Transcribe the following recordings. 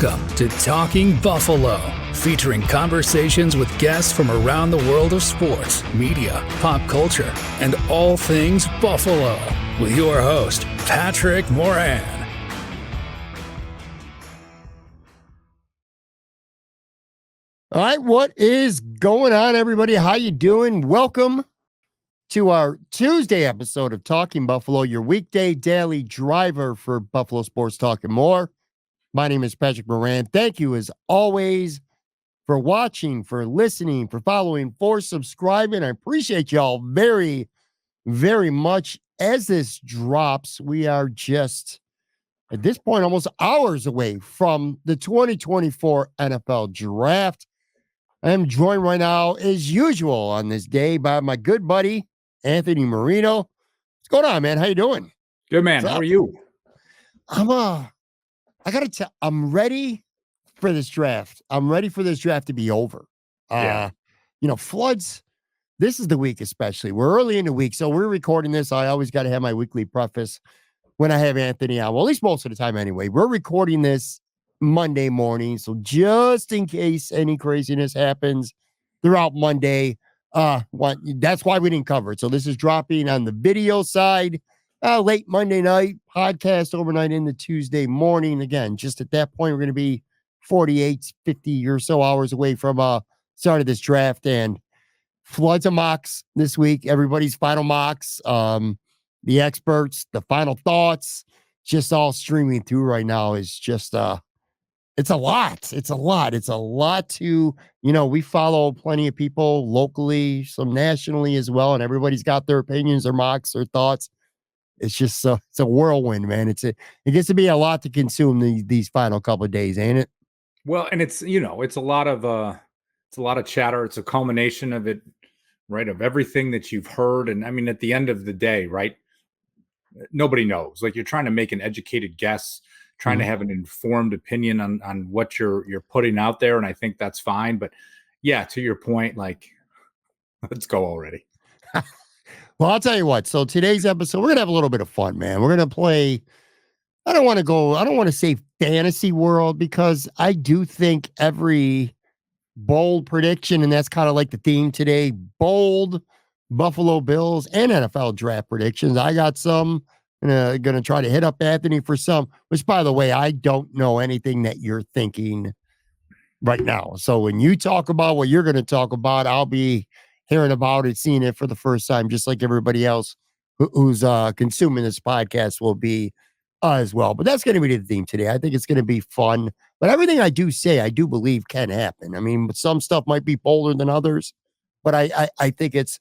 Welcome to Talking Buffalo, featuring conversations with guests from around the world of sports, media, pop culture, and all things Buffalo. With your host, Patrick Moran. All right, what is going on, everybody? How you doing? Welcome to our Tuesday episode of Talking Buffalo, your weekday daily driver for Buffalo Sports Talk and more. My name is Patrick Moran. Thank you, as always, for watching, for listening, for following, for subscribing. I appreciate y'all very, very much. As this drops, we are just, at this point, almost hours away from the 2024 NFL Draft. I am joined right now, as usual, on this day by my good buddy, Anthony Marino. What's going on, man? How you doing? Good, man. How are you? I gotta tell, I'm ready for this draft. I'm ready for this draft to be over. Floods. This is the week, especially. We're early in the week, so we're recording this. I always got to have my weekly preface when I have Anthony on. Well, at least most of the time, anyway. We're recording this Monday morning, so just in case any craziness happens throughout Monday, that's why we didn't cover it. So this is dropping on the video side late Monday night, podcast overnight into Tuesday morning. Again, just at that point, we're going to be 48, 50 or so hours away from start of this draft, and floods of mocks this week. Everybody's final mocks, the experts, the final thoughts, just all streaming through right now. Is just it's a lot. It's a lot to, we follow plenty of people locally, some nationally as well, and everybody's got their opinions, their mocks, their thoughts. It's just it's a whirlwind, man. It gets to be a lot to consume these final couple of days, ain't it? Well, and it's a lot of chatter. It's a culmination of it, right? Of everything that you've heard. And I mean, at the end of the day, right? Nobody knows. Like, you're trying to make an educated guess, trying to have an informed opinion on what you're putting out there. And I think that's fine. But yeah, to your point, like, let's go already. Well, I'll tell you what. So today's episode, we're going to have a little bit of fun, man. We're going to play, I don't want to say fantasy world, because I do think every bold prediction, and that's kind of like the theme today, bold Buffalo Bills and NFL draft predictions. I got some. I'm going to try to hit up Anthony for some, which, by the way, I don't know anything that you're thinking right now. So when you talk about what you're going to talk about, I'll be hearing about it, seeing it for the first time, just like everybody else who's consuming this podcast will be as well. But that's going to be the theme today. I think it's going to be fun. But everything I do say, I do believe can happen. I mean, some stuff might be bolder than others, but I think it's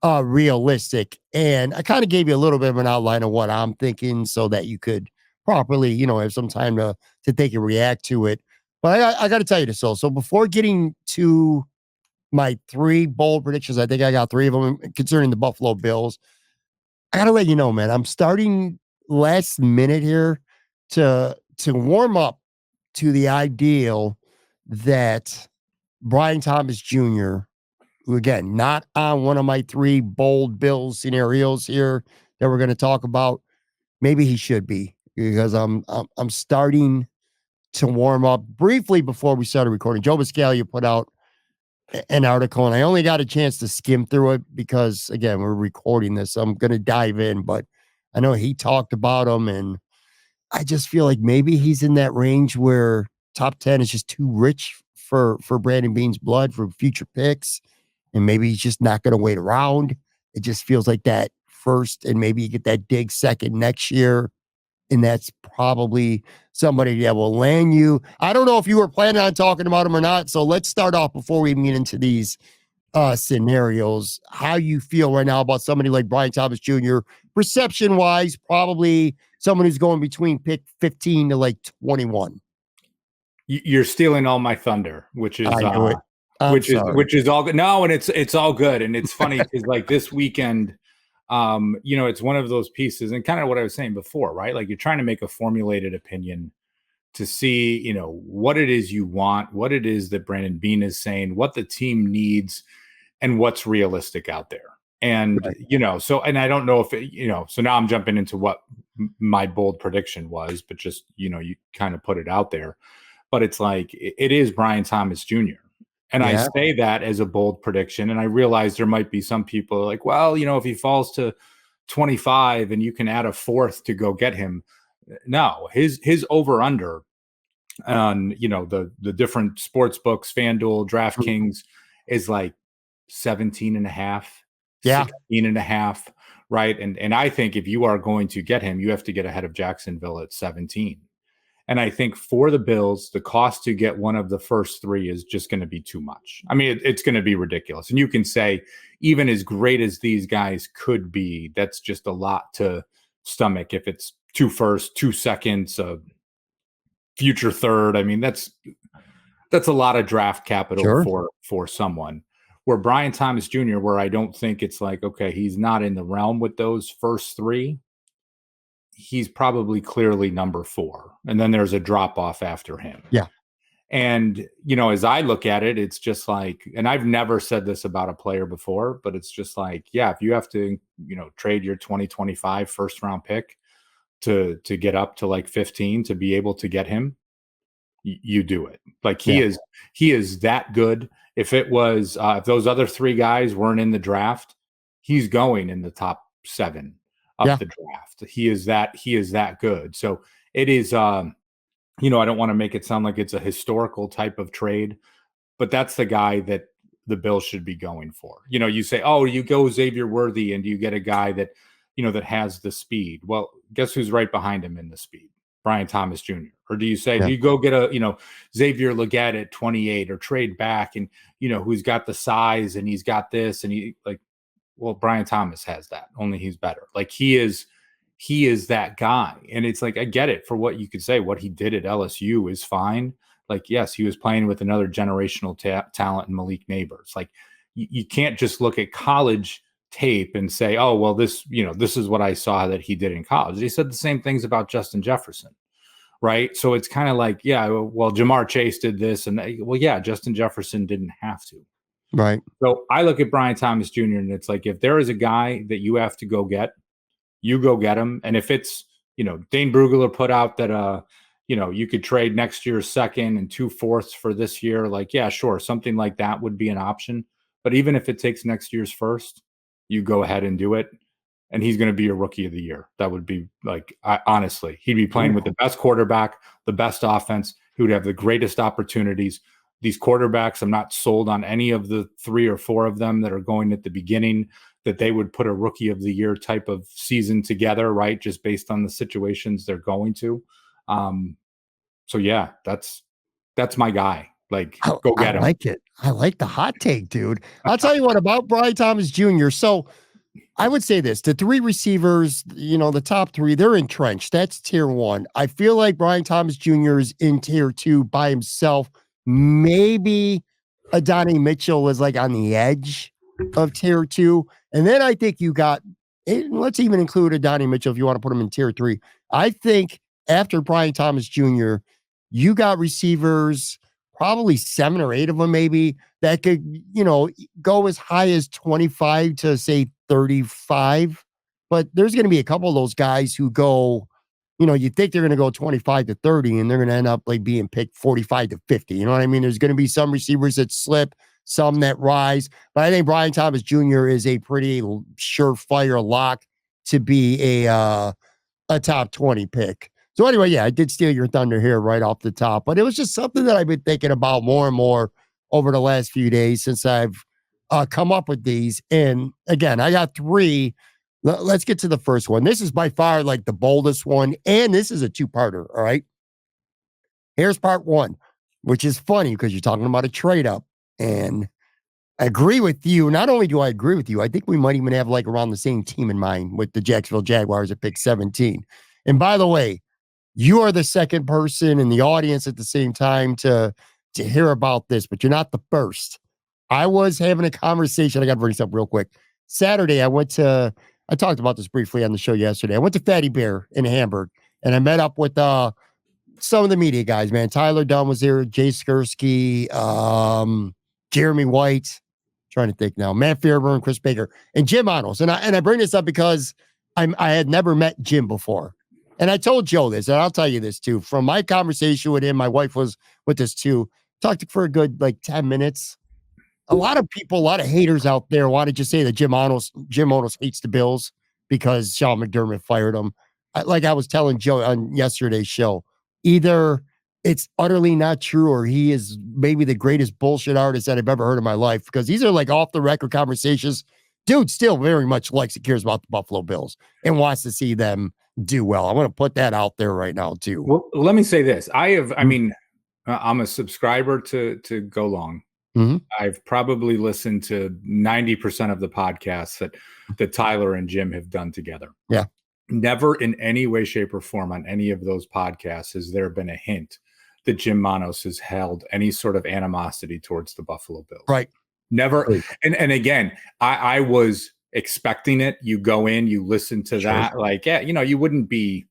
realistic. And I kind of gave you a little bit of an outline of what I'm thinking so that you could properly, have some time to think and react to it. But I got to tell you this. So before getting to my three bold predictions, I think I got three of them concerning the Buffalo Bills. I got to let you know, man, I'm starting last minute here to warm up to the ideal that Brian Thomas Jr., who, again, not on one of my three bold Bills scenarios here that we're going to talk about, maybe he should be, because I'm starting to warm up. Briefly before we started recording, Joe Biscaglia put out an article, and I only got a chance to skim through it because, again, we're recording this, so I'm going to dive in, but I know he talked about him, and I just feel like maybe he's in that range where top 10 is just too rich for Brandon Beane's blood for future picks, and maybe he's just not going to wait around. It just feels like that first, and maybe you get that Diggs second next year, and that's probably somebody that will land you. I don't know if you were planning on talking about him or not, so let's start off before we even get into these scenarios. How you feel right now about somebody like Brian Thomas Jr., perception-wise, probably someone who's going between pick 15 to like 21. You're stealing all my thunder, which is which is all good. No, and it's all good, and it's funny because like this weekend, it's one of those pieces, and kind of what I was saying before, right? Like, you're trying to make a formulated opinion to see, what it is you want, what it is that Brandon Beane is saying, what the team needs, and what's realistic out there. And, right. And I don't know if so now I'm jumping into what my bold prediction was, but just, you kind of put it out there. but it's like it is Brian Thomas Jr. And I say that as a bold prediction, and I realize there might be some people like, well, if he falls to 25 and you can add a fourth to go get him. No, his over under on the different sports books, FanDuel, DraftKings, is like 17 and a half, 16 and a half, right? And I think if you are going to get him, you have to get ahead of Jacksonville at 17. And I think for the Bills, the cost to get one of the first three is just going to be too much. I mean, it's going to be ridiculous. And you can say, even as great as these guys could be, that's just a lot to stomach. If it's 2 firsts, 2 seconds, a future third, I mean, that's a lot of draft capital for someone. Where Brian Thomas Jr., where I don't think it's like, okay, he's not in the realm with those first three. He's probably clearly number 4. And then there's a drop off after him. Yeah. And, as I look at it, it's just like, and I've never said this about a player before, but it's just like, yeah, if you have to, trade your 2025 first round pick to get up to like 15 to be able to get him, you do it. Like he is that good. If it was, if those other 3 guys weren't in the draft, he's going in the top 7 of the draft. He is that good. So it is, I don't want to make it sound like it's a historical type of trade, but that's the guy that the Bills should be going for. You say, oh, you go Xavier Worthy and you get a guy that, that has the speed. Well, guess who's right behind him in the speed? Brian Thomas Jr. Or do you say, do you go get a, Xavier Legette at 28 or trade back and, who's got the size and he's got this and he like, well, Brian Thomas has that, only he's better. Like he is that guy. And it's like, I get it for what you could say. What he did at LSU is fine. Like, yes, he was playing with another generational talent in Malik Neighbors. Like you can't just look at college tape and say, oh, well, this is what I saw that he did in college. He said the same things about Justin Jefferson. Right. So it's kind of like, yeah, well, Jamar Chase did this. And well, yeah, Justin Jefferson didn't have to. Right. So I look at Brian Thomas Jr. and it's like, if there is a guy that you have to go get, you go get him. And if it's, Dane Brugler put out that, you could trade next year's second and 2 fourths for this year. Like, yeah, sure. Something like that would be an option. But even if it takes next year's first, you go ahead and do it. And he's going to be a rookie of the year. That would be like, honestly, he'd be playing with the best quarterback, the best offense. He would have the greatest opportunities. These quarterbacks, I'm not sold on any of the 3 or 4 of them that are going at the beginning that they would put a rookie of the year type of season together, right? Just based on the situations they're going to. So yeah, that's my guy. Like, go get him. I like it. I like the hot take, dude. I'll tell you what about Brian Thomas Jr. So I would say this, the 3 receivers, the top 3, they're entrenched. That's tier 1. I feel like Brian Thomas Jr. is in tier 2 by himself. Maybe Adonai Mitchell is like on the edge of tier 2. And then I think you got, let's even include Adonai Mitchell if you want to put him in tier 3. I think after Brian Thomas Jr., you got receivers, probably 7 or 8 of them maybe, that could, go as high as 25 to say 35. But there's going to be a couple of those guys who go, you think they're going to go 25 to 30 and they're going to end up like being picked 45 to 50. You know what I mean? There's going to be some receivers that slip, some that rise. But I think Brian Thomas Jr. is a pretty surefire lock to be a top 20 pick. So anyway, yeah, I did steal your thunder here right off the top, but it was just something that I've been thinking about more and more over the last few days since I've come up with these. And again, I got 3. Let's get to the first one. This is by far like the boldest one, and this is a 2-parter. All right. Here's part 1, which is funny because you're talking about a trade up, and I agree with you. Not only do I agree with you, I think we might even have like around the same team in mind with the Jacksonville Jaguars at pick 17. And by the way, you are the second person in the audience at the same time to hear about this, but you're not the first. I was having a conversation. I got to bring this up real quick. Saturday, I talked about this briefly on the show yesterday. I went to Fatty Bear in Hamburg, and I met up with some of the media guys, man. Tyler Dunn was there, Jay Skursky, Jeremy White, trying to think now, Matt Fairburn, Chris Baker, and Jim Arnold. And I bring this up because I had never met Jim before. And I told Joe this, and I'll tell you this too. From my conversation with him, my wife was with us too. Talked for a good 10 minutes. A lot of people, a lot of haters out there want to just say that Jim Onos hates the Bills because Sean McDermott fired him. Like I was telling Joe on yesterday's show, either it's utterly not true or he is maybe the greatest bullshit artist that I've ever heard in my life, because these are like off the record conversations. Dude still very much likes and cares about the Buffalo Bills and wants to see them do well. I want to put that out there right now too. Well, let me say this. I'm a subscriber to Go Long. Mm-hmm. I've probably listened to 90% of the podcasts that Tyler and Jim have done together. Yeah. Never in any way, shape, or form on any of those podcasts has there been a hint that Jim Manos has held any sort of animosity towards the Buffalo Bills. Right. Never. Right. And again, I was expecting it. You go in, you listen to that. Like, yeah, you wouldn't be,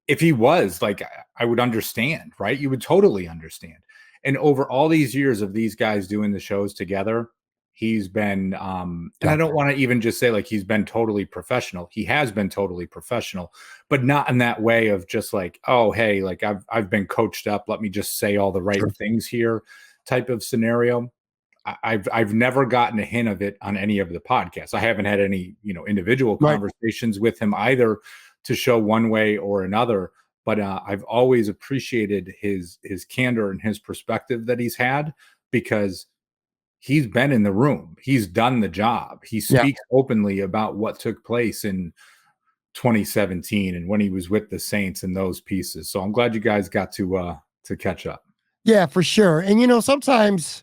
if he was like, I would understand, right? You would totally understand. And over all these years of these guys doing the shows together, he's been, and I don't want to even just say like he's been totally professional. He has been totally professional, but not in that way of just like, oh, hey, like I've been coached up. Let me just say all the right things here type of scenario. I've never gotten a hint of it on any of the podcasts. I haven't had any, individual conversations with him either to show one way or another. But I've always appreciated his candor and his perspective that he's had, because he's been in the room. He's done the job. He speaks openly about what took place in 2017 and when he was with the Saints and those pieces. So I'm glad you guys got to catch up. Yeah, for sure. And, sometimes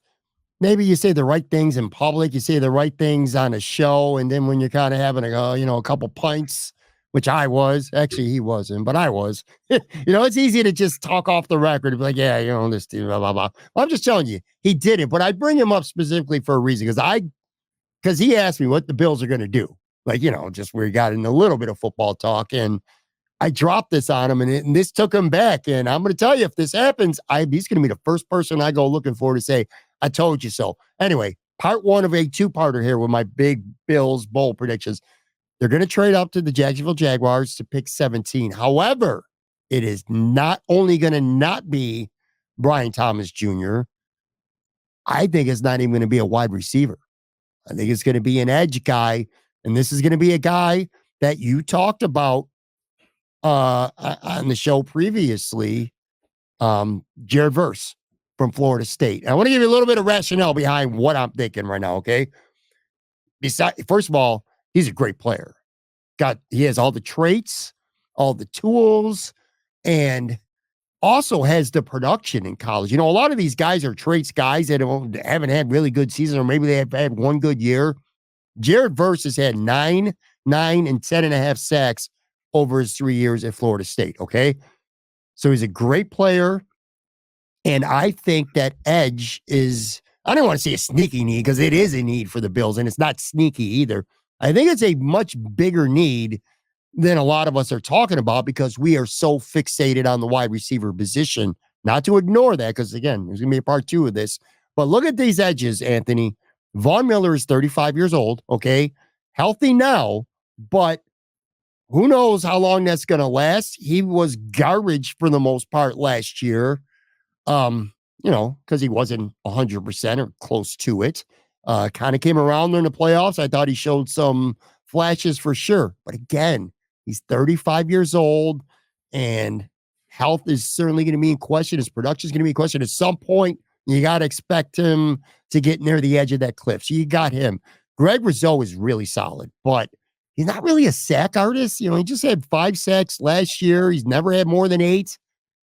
maybe you say the right things in public, you say the right things on a show, and then when you're kind of having a couple pints, which I was. Actually, he wasn't, but I was. It's easy to just talk off the record and be like, yeah, this dude, blah, blah, blah. Well, I'm just telling you, he did it. But I bring him up specifically for a reason, because he asked me what the Bills are going to do. Just where he got in a little bit of football talk. And I dropped this on him, and this took him back. And I'm going to tell you, if this happens, he's going to be the first person I go looking for to say, I told you so. Anyway, part one of a two-parter here with my big Bills bowl predictions. They're going to trade up to the Jacksonville Jaguars to pick 17. However, it is not only going to not be Brian Thomas Jr., I think it's not even going to be a wide receiver. I think it's going to be an edge guy, and this is going to be a guy that you talked about on the show previously, Jared Verse from Florida State. I want to give you a little bit of rationale behind what I'm thinking right now, okay? First of all, he's a great player. He has all the traits, all the tools, and also has the production in college. A lot of these guys are traits guys that haven't had really good seasons, or maybe they have had one good year. Jared Verse has had 9, and 10.5 sacks over his 3 years at Florida State, okay? So he's a great player, and I think that edge is, I don't want to say a sneaky need, because it is a need for the Bills, and it's not sneaky either. I think it's a much bigger need than a lot of us are talking about, because we are so fixated on the wide receiver position. Not to ignore that, because again, there's going to be a part two of this. But look at these edges, Anthony. Von Miller is 35 years old, okay? Healthy now, but who knows how long that's going to last. He was garbage for the most part last year, because he wasn't 100% or close to it. Kind of came around during the playoffs. I thought he showed some flashes for sure. But again, he's 35 years old, and health is certainly going to be in question. His production is going to be in question. At some point, you got to expect him to get near the edge of that cliff. So you got him. Greg Rousseau is really solid, but he's not really a sack artist. He just had 5 sacks last year. He's never had more than 8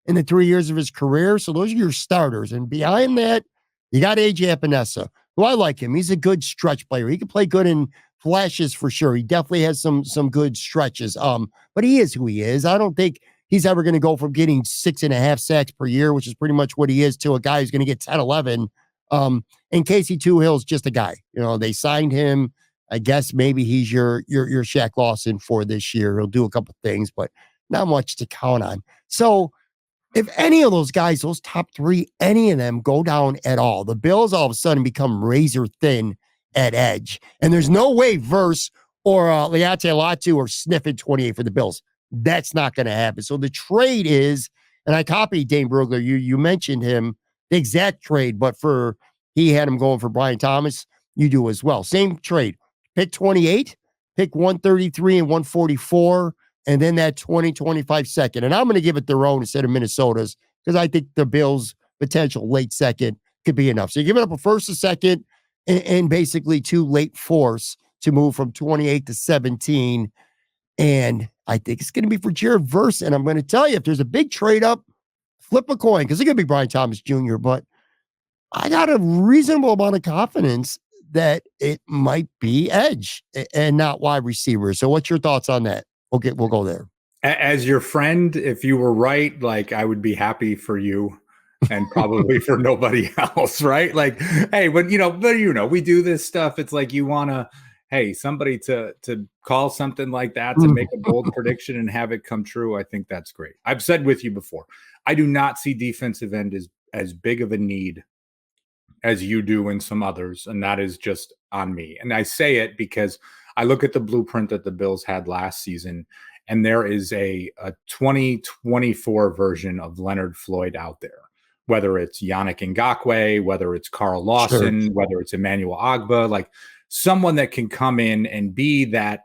in the 3 years of his career. So those are your starters. And behind that, you got AJ Epinesa, who I like him. He's a good stretch player. He can play good in flashes for sure. He definitely has some good stretches. But he is who he is. I don't think he's ever going to go from getting 6.5 sacks per year, which is pretty much what he is, to a guy who's going to get 10, 11. And Casey Tuhill's just a guy. They signed him. I guess maybe he's your Shaq Lawson for this year. He'll do a couple things, but not much to count on. So if any of those guys, those top 3, any of them go down at all, the Bills all of a sudden become razor thin at edge. And there's no way Verse or Leate Latu are sniffing 28 for the Bills. That's not going to happen. So the trade is, and I copied Dane Brugler. You mentioned him, the exact trade, but he had him going for Brian Thomas. You do as well. Same trade. Pick 28, pick 133 and 144, and then that 20-25 second. And I'm going to give it their own instead of Minnesota's because I think the Bills' potential late second could be enough. So you're giving up a first, a second, and basically 2 late fourths to move from 28 to 17. And I think it's going to be for Jared Verse. And I'm going to tell you, if there's a big trade up, flip a coin because it's going to be Brian Thomas Jr. But I got a reasonable amount of confidence that it might be edge and not wide receiver. So what's your thoughts on that? Okay, we'll go there. As your friend, if you were right, like I would be happy for you and probably for nobody else, right? Like, hey, but we do this stuff. It's like you want to, hey, somebody to call something like that, to make a bold prediction and have it come true. I think that's great. I've said with you before, I do not see defensive end as big of a need as you do and some others, and that is just on me. And I say it because I look at the blueprint that the Bills had last season, and there is a 2024 version of Leonard Floyd out there, whether it's Yannick Ngakoue, whether it's Carl Lawson, sure, whether it's Emmanuel Ogbah, like someone that can come in and be that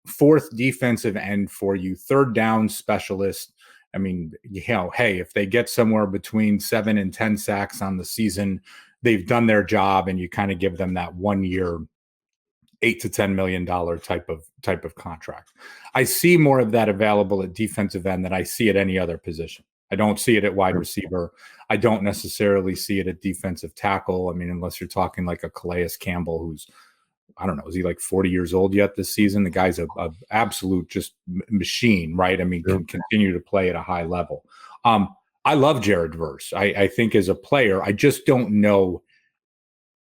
fourth defensive end for you, third down specialist. I mean, hey, if they get somewhere between 7 and 10 sacks on the season, they've done their job, and you kind of give them that 1 year, $8 to $10 million type of contract. I see more of that available at defensive end than I see at any other position. I don't see it at wide receiver. I don't necessarily see it at defensive tackle. I mean, unless you're talking like a Calais Campbell, who's, I don't know, is he like 40 years old yet this season? The guy's a absolute just machine, right? I mean, can continue to play at a high level. I love Jared Verse. I think as a player, I just don't know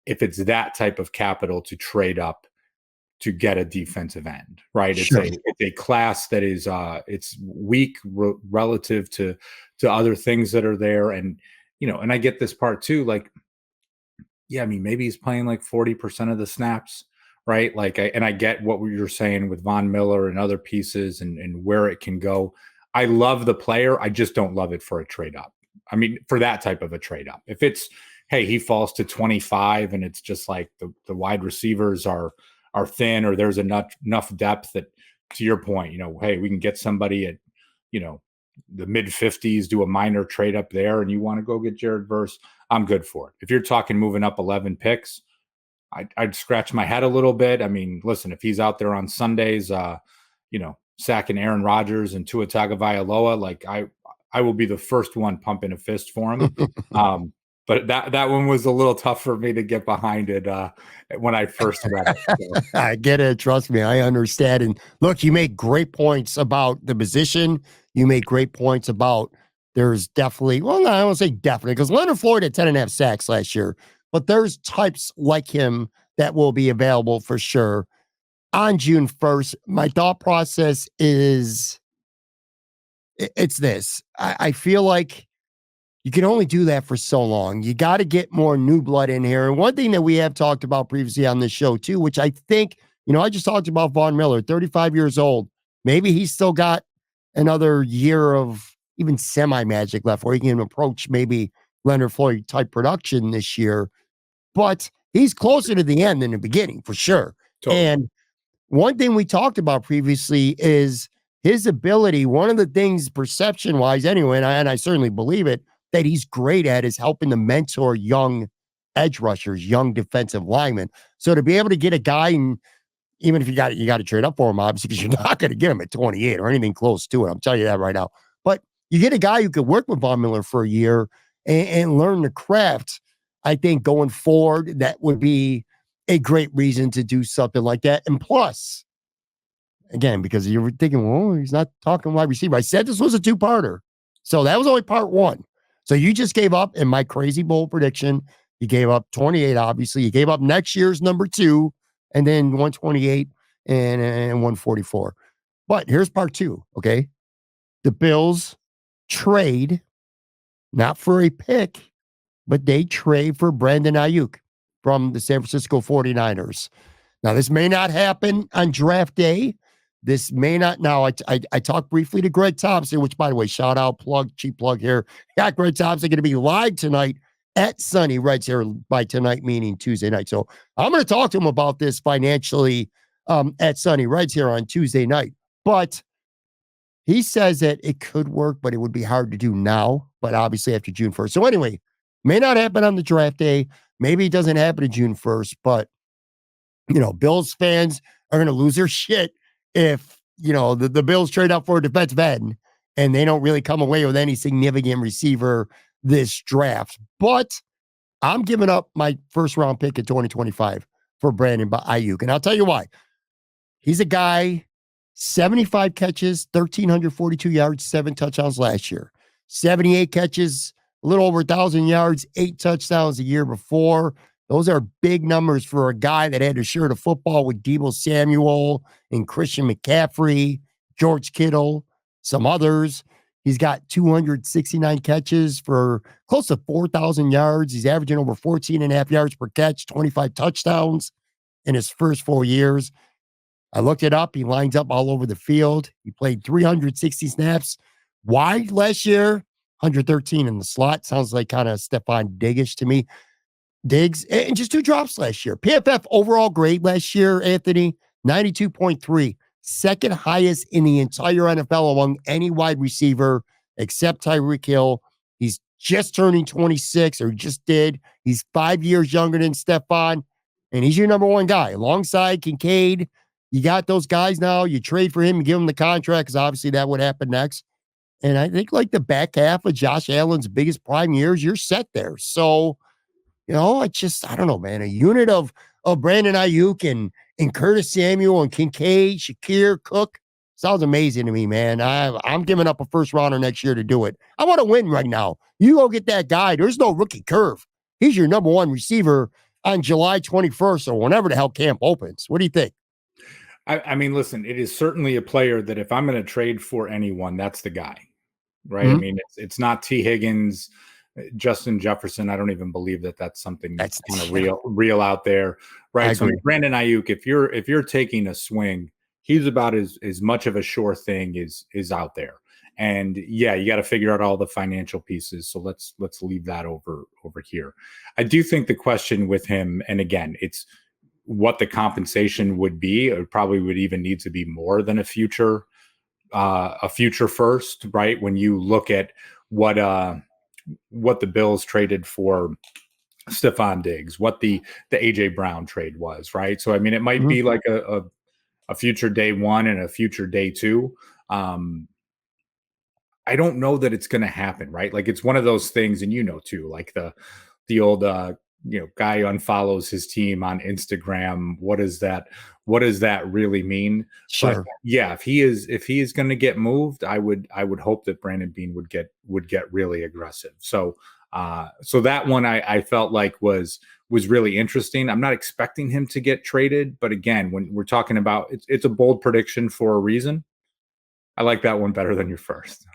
if it's that type of capital to trade up to get a defensive end, right? Sure. It's a class that is it's weak relative to other things that are there, and and I get this part too. Like, yeah, I mean, maybe he's playing like 40% of the snaps, right? Like, I get what you're saying with Von Miller and other pieces and where it can go. I love the player. I just don't love it for a trade up. I mean, for that type of a trade up. If it's, hey, he falls to 25 and it's just like the wide receivers are thin, or there's enough depth that, to your point, hey, we can get somebody at, the mid 50s, do a minor trade up there, and you want to go get Jared Verse, I'm good for it. If you're talking moving up 11 picks, I'd scratch my head a little bit. I mean, listen, if he's out there on Sundays, sacking Aaron Rodgers and Tua Tagovailoa, like I will be the first one pumping a fist for him. But that one was a little tough for me to get behind it when I first read it. So. I get it. Trust me. I understand. And look, you make great points about the position. You make great points about there's definitely, well, no, I won't say definitely, because Leonard Floyd had 10.5 sacks last year. But there's types like him that will be available for sure on June 1st. My thought process is it's this. I feel like you can only do that for so long. You got to get more new blood in here. And one thing that we have talked about previously on this show too, which I think, I just talked about Von Miller, 35 years old. Maybe he's still got another year of even semi-magic left where he can approach maybe Leonard Floyd type production this year. But he's closer to the end than the beginning for sure. Totally. And one thing we talked about previously is his ability. One of the things perception-wise anyway, and I certainly believe it, that he's great at is helping to mentor young edge rushers, young defensive linemen. So to be able to get a guy, and even if you got to trade up for him, obviously, because you're not going to get him at 28 or anything close to it. I'm telling you that right now. But you get a guy who could work with Von Miller for a year and learn the craft. I think going forward, that would be a great reason to do something like that. And plus, again, because you're thinking, well, he's not talking wide receiver. I said this was a two-parter. So that was only part one. So you just gave up, in my crazy bold prediction, you gave up 28, obviously. You gave up next year's number 2, and then 128 and 144. But here's part 2, okay? The Bills trade, not for a pick, but they trade for Brandon Aiyuk from the San Francisco 49ers. Now, this may not happen on draft day, This may not. Now, I talked briefly to Greg Thompson, which, by the way, shout out, cheap plug here. Yeah, Greg Thompson going to be live tonight at Sunny Reds here, by tonight meaning Tuesday night. So I'm going to talk to him about this financially at Sunny Reds here on Tuesday night. But he says that it could work, but it would be hard to do now, but obviously after June 1st. So anyway, may not happen on the draft day. Maybe it doesn't happen on June 1st, but, Bills fans are going to lose their shit if, the Bills trade up for a defensive end and they don't really come away with any significant receiver this draft. But I'm giving up my first round pick in 2025 for Brandon Aiyuk. And I'll tell you why. He's a guy, 75 catches, 1,342 yards, 7 touchdowns last year. 78 catches, a little over 1,000 yards, 8 touchdowns a year before. Those are big numbers for a guy that had to share the football with Deebo Samuel and Christian McCaffrey, George Kittle, some others. He's got 269 catches for close to 4,000 yards. He's averaging over 14.5 yards per catch, 25 touchdowns in his first 4 years. I looked it up. He lines up all over the field. He played 360 snaps wide last year, 113 in the slot. Sounds like kind of Stefon Diggs to me. Diggs, and just 2 drops last year. PFF overall grade last year, Anthony, 92.3. Second highest in the entire NFL among any wide receiver except Tyreek Hill. He's just turning 26, or just did. He's 5 years younger than Stefon, and he's your number 1 guy. Alongside Kincaid, you got those guys now. You trade for him and give him the contract, because obviously that would happen next. And I think like the back half of Josh Allen's biggest prime years, you're set there. So, I don't know, man. A unit of Brandon Aiyuk and Curtis Samuel and Kincaid, Shakir, Cook. Sounds amazing to me, man. I'm giving up a first rounder next year to do it. I want to win right now. You go get that guy. There's no rookie curve. He's your number 1 receiver on July 21st or whenever the hell camp opens. What do you think? I mean, listen, it is certainly a player that if I'm going to trade for anyone, that's the guy, right? Mm-hmm. I mean, it's not T. Higgins, Justin Jefferson. I don't even believe that that's something that's kind of real out there, right? So Brandon Aiyuk, if you're taking a swing, he's about as much of a sure thing is out there. And yeah, you got to figure out all the financial pieces. So let's leave that over here. I do think the question with him, and again, it's what the compensation would be. It probably would even need to be more than a future first, right? When you look at what the Bills traded for Stefon Diggs, what the AJ Brown trade was, right? So I mean, it might be like a future day 1 and a future day 2. I don't know that it's going to happen, right? Like it's one of those things, and too, like the old guy unfollows his team on Instagram. What does that really mean? Sure. But yeah, if he is going to get moved, I would hope that Brandon Beane would get really aggressive. So that one I felt like was really interesting. I'm not expecting him to get traded, but again, when we're talking about it's a bold prediction for a reason. I like that one better than your first.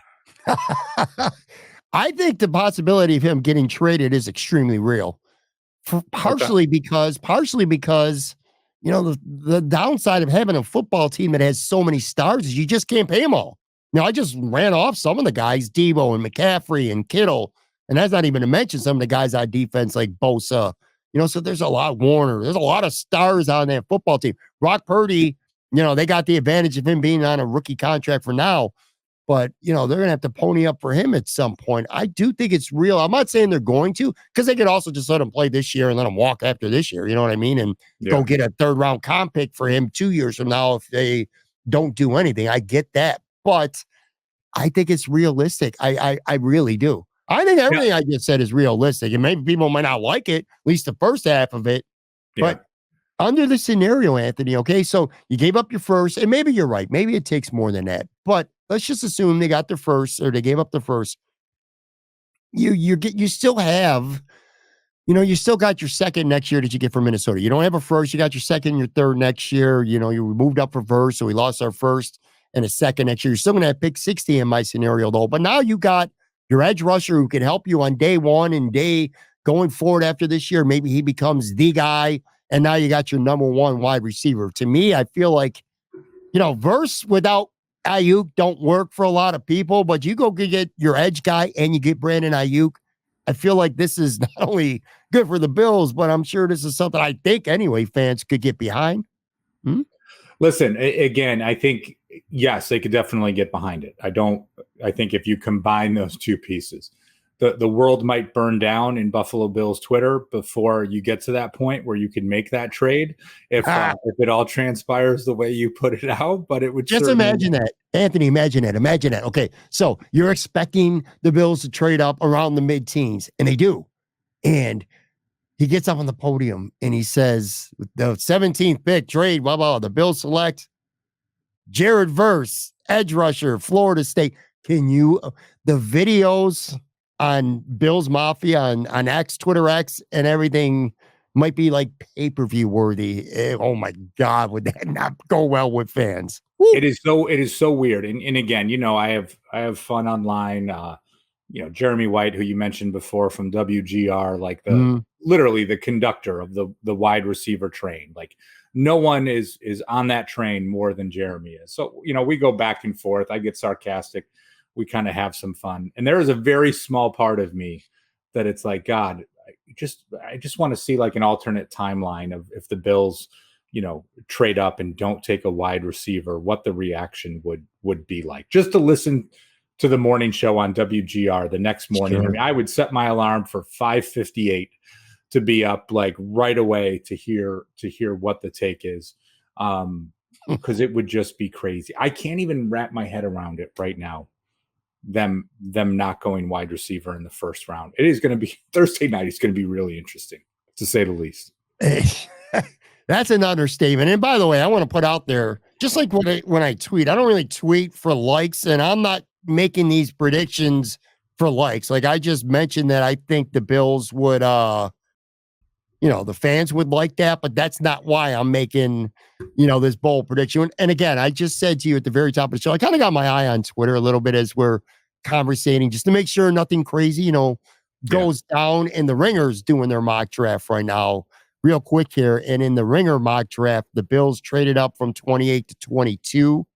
I think the possibility of him getting traded is extremely real. Partially because the downside of having a football team that has so many stars is you just can't pay them all. Now, I just ran off some of the guys, Deebo and McCaffrey and Kittle, and that's not even to mention some of the guys on defense like Bosa. So there's a lot, Warner. There's a lot of stars on that football team. Brock Purdy, they got the advantage of him being on a rookie contract for now. But, they're going to have to pony up for him at some point. I do think it's real. I'm not saying they're going to, because they could also just let him play this year and let him walk after this year. You know what I mean? And go get a 3rd-round comp pick for him 2 years from now if they don't do anything. I get that. But I think it's realistic. I really do. I think everything I just said is realistic. And maybe people might not like it, at least the first half of it. Yeah. But under the scenario, Anthony, okay, so you gave up your first, and maybe you're right. Maybe it takes more than that. But let's just assume they got their first, or they gave up the first. You still have, you still got your second next year that you get from Minnesota. You don't have a first, you got your second, your third next year. You moved up for first, so we lost our first and a second next year. You're still going to have pick 60 in my scenario, though. But now you got your edge rusher who can help you on day 1 and day going forward after this year. Maybe he becomes the guy, and now you got your number 1 wide receiver. To me, I feel like Verse without Aiyuk don't work for a lot of people, but you go get your edge guy and you get Brandon Aiyuk. I feel like this is not only good for the Bills, but I'm sure this is something I think anyway fans could get behind. Listen, again, I think, yes, they could definitely get behind it. I think if you combine those two pieces, the world might burn down in Buffalo Bills Twitter before you get to that point where you can make that trade if it all transpires the way you put it out. But it would just imagine that, Anthony. Imagine that. Okay, so you're expecting the Bills to trade up around the mid-teens, and they do. And he gets up on the podium and he says, "The 17th pick trade, blah blah. The Bills select Jared Verse, edge rusher, Florida State." Can you the videos on Bills Mafia on X, Twitter X, and everything might be like pay-per-view worthy. Oh my God, would that not go well with fans? Woo. It is so weird. And again, I have fun online. Jeremy White, who you mentioned before from WGR, like literally the conductor of the wide receiver train. Like no one is on that train more than Jeremy is. So, we go back and forth. I get sarcastic. We kind of have some fun. And there is a very small part of me that it's like, God, I just want to see like an alternate timeline of if the Bills, trade up and don't take a wide receiver, what the reaction would be like. Just to listen to the morning show on WGR the next morning. Sure. I mean, I would set my alarm for 5:58 to be up like right away to hear what the take is. Because it would just be crazy. I can't even wrap my head around it right now. Them not going wide receiver in the first round. It is going to be Thursday night. It's going to be really interesting, to say the least. That's an understatement. And by the way, I want to put out there, just like when I tweet, I don't really tweet for likes, and I'm not making these predictions for likes. Like I just mentioned that I think the Bills would, the fans would like that, but that's not why I'm making, this bold prediction. And again, I just said to you at the very top of the show, I kind of got my eye on Twitter a little bit as we're conversating, just to make sure nothing crazy, goes down. And the Ringer's doing their mock draft right now, real quick here. And in the Ringer mock draft, the Bills traded up from 28 to 22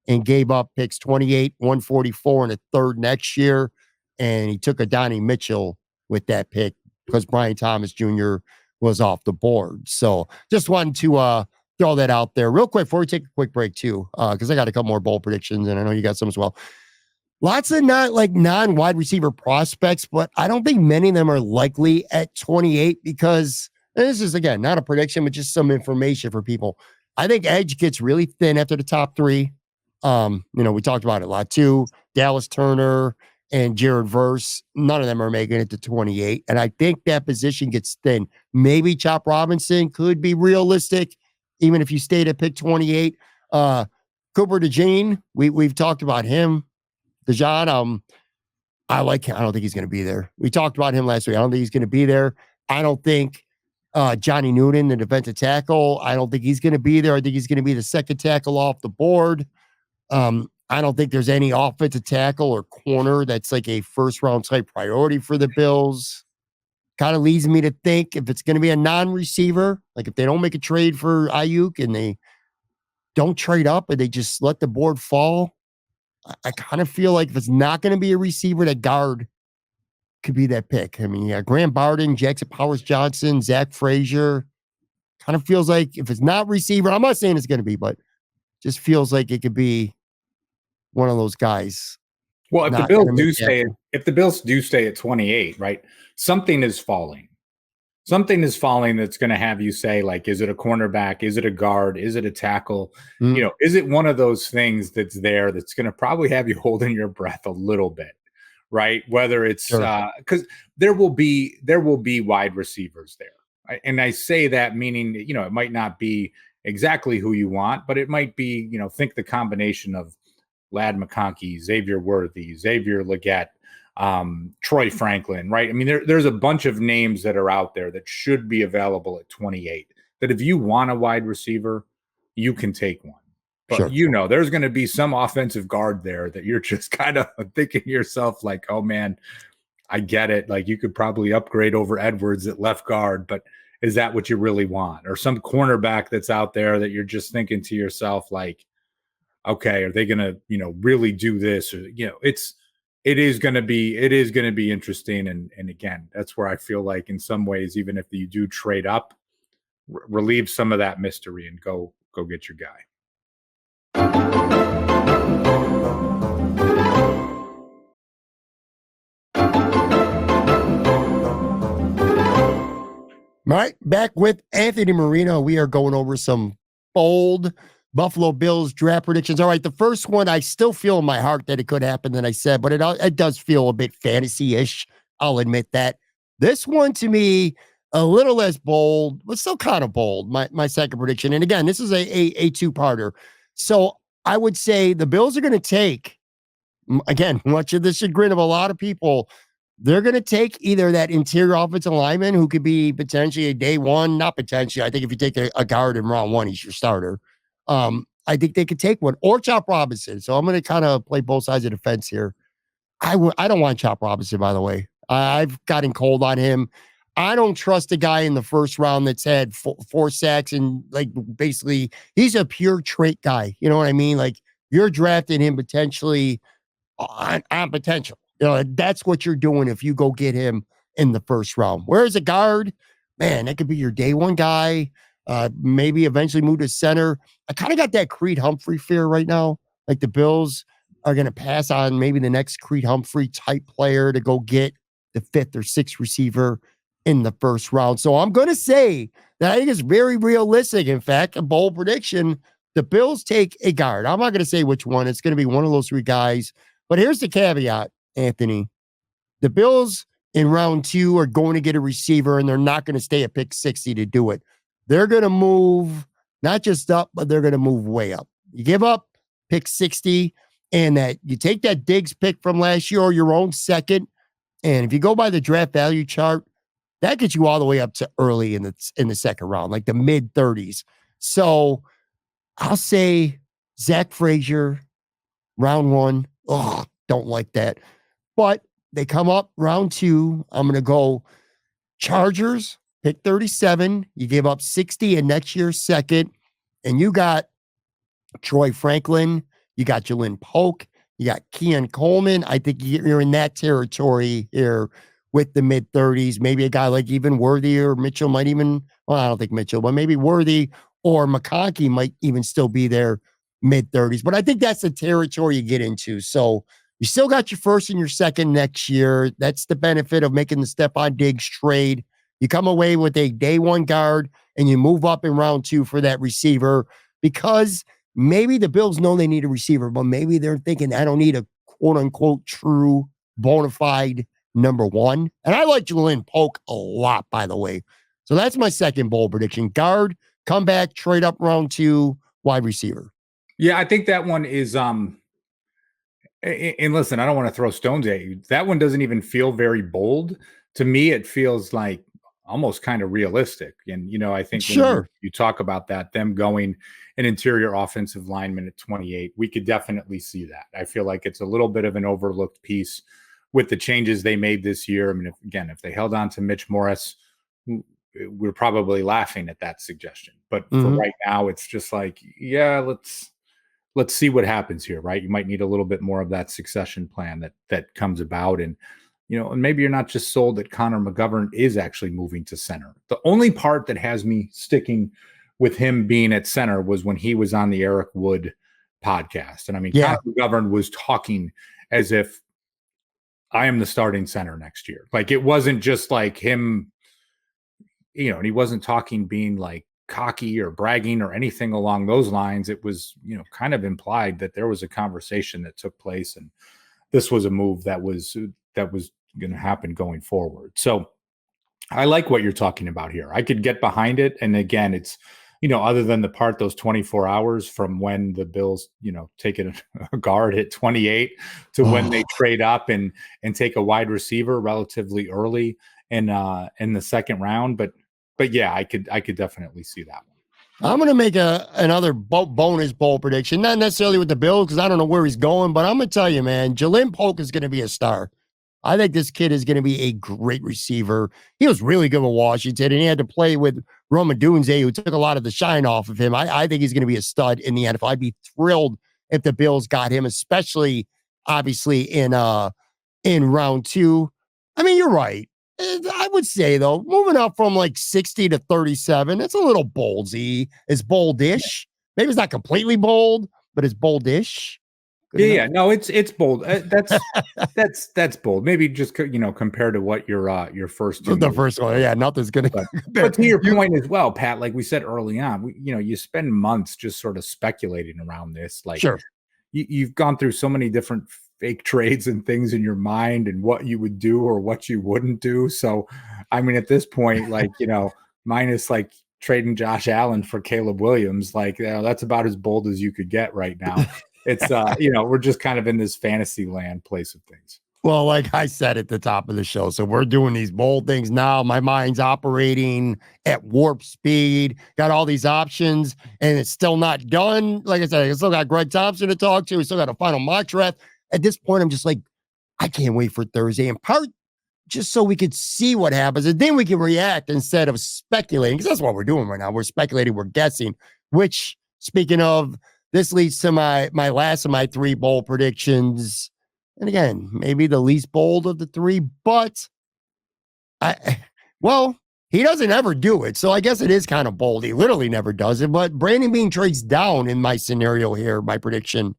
and gave up picks 28, 144, and a third next year. And he took a Donnie Mitchell with that pick because Brian Thomas Jr. was off the board. So just wanted to throw that out there real quick before we take a quick break too, because I got a couple more bold predictions and I know you got some as well. Lots of non-wide receiver prospects, but I don't think many of them are likely at 28 because this is, again, not a prediction, but just some information for people. I think edge gets really thin after the top three. We talked about it a lot too. Dallas Turner and Jared Verse, none of them are making it to 28. And I think that position gets thin. Maybe Chop Robinson could be realistic, even if you stayed at pick 28. Cooper DeJean, we've talked about him. DeJean, I like him. I don't think he's going to be there. We talked about him last week. I don't think he's going to be there. I don't think Johnny Newton, the defensive tackle, I don't think he's going to be there. I think he's going to be the second tackle off the board. I don't think there's any offensive tackle or corner that's like a first round type priority for the Bills. Kind of leads me to think if it's going to be a non-receiver, like if they don't make a trade for Aiyuk and they don't trade up and they just let the board fall, I kind of feel like if it's not going to be a receiver, that guard could be that pick. I mean, Graham Barden, Jackson Powers Johnson, Zach Frazier. Kind of feels like if it's not receiver, I'm not saying it's going to be, but just feels like it could be one of those guys. Well, if the Bills do stay at 28, right? Something is falling. Something is falling that's going to have you say, like, is it a cornerback? Is it a guard? Is it a tackle? Is it one of those things that's there that's going to probably have you holding your breath a little bit, right? Whether it's because there will be wide receivers there. Right? And I say that meaning, it might not be exactly who you want, but it might be, think the combination of Ladd McConkey, Xavier Worthy, Xavier Legette, Troy Franklin, right? I mean, there's a bunch of names that are out there that should be available at 28, that if you want a wide receiver, you can take one. But, there's going to be some offensive guard there that you're just kind of thinking to yourself like, oh, man, I get it. Like you could probably upgrade over Edwards at left guard, but is that what you really want? Or some cornerback that's out there that you're just thinking to yourself like, okay, are they going to, really do this? Or, it is going to be interesting. And again, that's where I feel like in some ways, even if you do trade up, relieve some of that mystery and go get your guy. All right, back with Anthony Marino. We are going over some bold Buffalo Bills draft predictions. All right, the first one, I still feel in my heart that it could happen than I said, but it does feel a bit fantasy-ish. I'll admit that. This one, to me, a little less bold, but still kind of bold, my second prediction. And again, this is a two-parter. So I would say the Bills are going to take, again, much of the chagrin of a lot of people, they're going to take either that interior offensive lineman who could be potentially a day one, not potentially. I think if you take a guard in round one, he's your starter. I think they could take one, or Chop Robinson. So I'm going to kind of play both sides of the fence here. I don't want Chop Robinson, by the way. I've gotten cold on him. I don't trust a guy in the first round that's had four sacks and like basically he's a pure trait guy. You know what I mean? Like you're drafting him potentially on potential. That's what you're doing if you go get him in the first round. Whereas a guard, man, that could be your day one guy. Maybe eventually move to center. I kind of got that Creed Humphrey fear right now. Like the Bills are going to pass on maybe the next Creed Humphrey type player to go get the fifth or sixth receiver in the first round. So I'm going to say that I think it's very realistic. In fact, a bold prediction, the Bills take a guard. I'm not going to say which one. It's going to be one of those three guys. But here's the caveat, Anthony. The Bills in round 2 are going to get a receiver, and they're not going to stay at pick 60 to do it. They're going to move not just up, but they're going to move way up. You give up pick 60, and that you take that Diggs pick from last year or your own second, and if you go by the draft value chart, that gets you all the way up to early in the second round, like the mid 30s. So I'll say Zach Frazier, round 1. Ugh, don't like that. But they come up round 2. I'm going to go Chargers, pick 37. You give up 60 in next year's second. And you got Troy Franklin. You got Jalen Polk. You got Keon Coleman. I think you're in that territory here with the mid 30s. Maybe a guy like even Worthy or Mitchell might even, well, I don't think Mitchell, but maybe Worthy or McConkey might even still be there mid 30s. But I think that's the territory you get into. So you still got your first and your second next year. That's the benefit of making the Stefon Diggs trade. You come away with a day one guard and you move up in round 2 for that receiver because maybe the Bills know they need a receiver, but maybe they're thinking, I don't need a quote unquote true bona fide number 1. And I like Jalen Polk a lot, by the way. So that's my second bold prediction. Guard, come back, trade up round 2, wide receiver. Yeah, I think that one is and listen, I don't want to throw stones at you. That one doesn't even feel very bold. To me, it feels like almost kind of realistic. And, I think when you talk about that, them going an interior offensive lineman at 28, we could definitely see that. I feel like it's a little bit of an overlooked piece with the changes they made this year. I mean, if they held on to Mitch Morris, we're probably laughing at that suggestion. But for right now, it's just like, yeah, let's see what happens here, right? You might need a little bit more of that succession plan that comes about. And, and maybe you're not just sold that Connor McGovern is actually moving to center. The only part that has me sticking with him being at center was when he was on the Eric Wood podcast. And I mean, Connor McGovern was talking as if I am the starting center next year. Like it wasn't just like him, and he wasn't talking being like cocky or bragging or anything along those lines. It was, kind of implied that there was a conversation that took place and this was a move that was going to happen going forward. So I like what you're talking about here. I could get behind it. And again, it's, other than the part, those 24 hours from when the Bills, take a guard at 28 to when they trade up and take a wide receiver relatively early in the second round. But yeah, I could definitely see that one. I'm going to make another bonus bowl prediction, not necessarily with the Bills because I don't know where he's going, but I'm going to tell you, man, Jalen Polk is going to be a star. I think this kid is going to be a great receiver. He was really good with Washington, and he had to play with Rome Odunze, who took a lot of the shine off of him. I think he's going to be a stud in the NFL. I'd be thrilled if the Bills got him, especially obviously in round 2. I mean, you're right. I would say, though, moving up from like 60 to 37, it's a little boldy. It's boldish. Maybe it's not completely bold, but it's boldish. Yeah. No, it's bold. That's bold. Maybe just compared to what your first two. The first one, yeah, nothing's gonna. But to your point as well, Pat, like we said early on, you spend months just sort of speculating around this. Like, sure, you've gone through so many different fake trades and things in your mind and what you would do or what you wouldn't do. So, I mean, at this point, like, minus like trading Josh Allen for Caleb Williams, like, that's about as bold as you could get right now. It's, we're just kind of in this fantasy land place of things. Well, like I said at the top of the show, so we're doing these bold things now. My mind's operating at warp speed, got all these options, and it's still not done. Like I said, I still got Greg Thompson to talk to. We still got a final mock draft. At this point, I'm just like, I can't wait for Thursday, in part just so we could see what happens, and then we can react instead of speculating, because that's what we're doing right now. We're speculating, we're guessing, which, speaking of, this leads to my last of my 3 bold predictions. And again, maybe the least bold of the 3, but he doesn't ever do it. So I guess it is kind of bold. He literally never does it. But Brandon Beane trades down in my scenario here, my prediction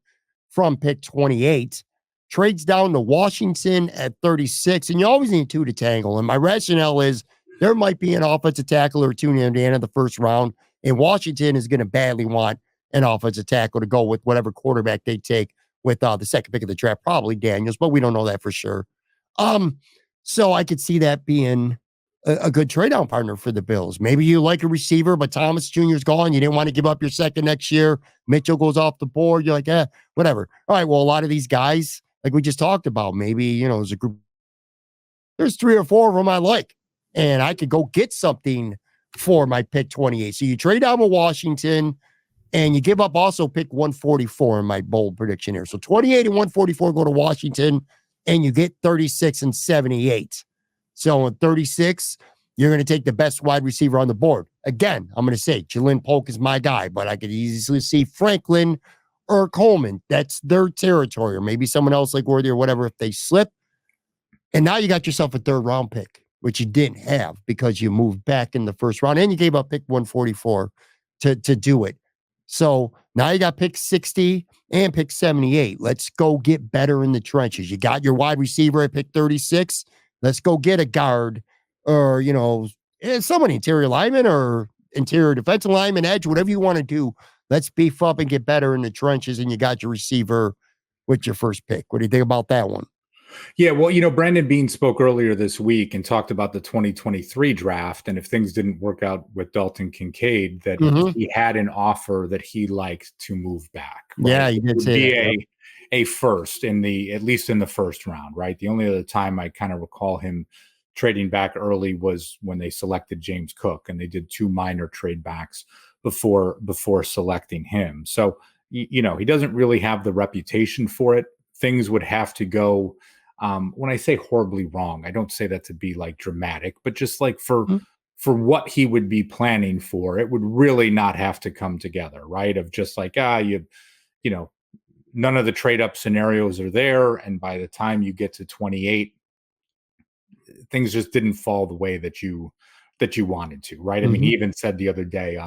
from pick 28, trades down to Washington at 36. And you always need 2 to tangle. And my rationale is there might be an offensive tackle or 2 in the end of the first round. And Washington is going to badly want an offensive tackle to go with whatever quarterback they take with the second pick of the draft, probably Daniels, but we don't know that for sure. So I could see that being a good trade-down partner for the Bills. Maybe you like a receiver, but Thomas Jr. is gone. You didn't want to give up your second next year. Mitchell goes off the board. You're like, whatever. All right, well, a lot of these guys, like we just talked about, maybe, there's a group. There's 3 or 4 of them I like, and I could go get something for my pick 28. So you trade down with Washington, and you give up also pick 144 in my bold prediction here. So 28 and 144 go to Washington, and you get 36 and 78. So in 36, you're going to take the best wide receiver on the board. Again, I'm going to say Jalen Polk is my guy, but I could easily see Franklin or Coleman. That's their territory, or maybe someone else like Worthy or whatever if they slip. And now you got yourself a 3rd round pick, which you didn't have because you moved back in the first round, and you gave up pick 144 to do it. So now you got pick 60 and pick 78. Let's go get better in the trenches. You got your wide receiver at pick 36. Let's go get a guard or, someone interior lineman or interior defensive lineman, edge, whatever you want to do. Let's beef up and get better in the trenches. And you got your receiver with your first pick. What do you think about that one? Yeah, well, Brandon Beane spoke earlier this week and talked about the 2023 draft. And if things didn't work out with Dalton Kincaid, that he had an offer that he liked to move back. Right? Yeah, he did say a first at least in the first round, right? The only other time I kind of recall him trading back early was when they selected James Cook, and they did 2 minor trade backs before selecting him. So, he doesn't really have the reputation for it. Things would have to go. When I say horribly wrong, I don't say that to be like dramatic, but just like for what he would be planning for, it would really not have to come together, right? Of just like, none of the trade up scenarios are there. And by the time you get to 28, things just didn't fall the way that you wanted to, right? I mean, he even said the other day,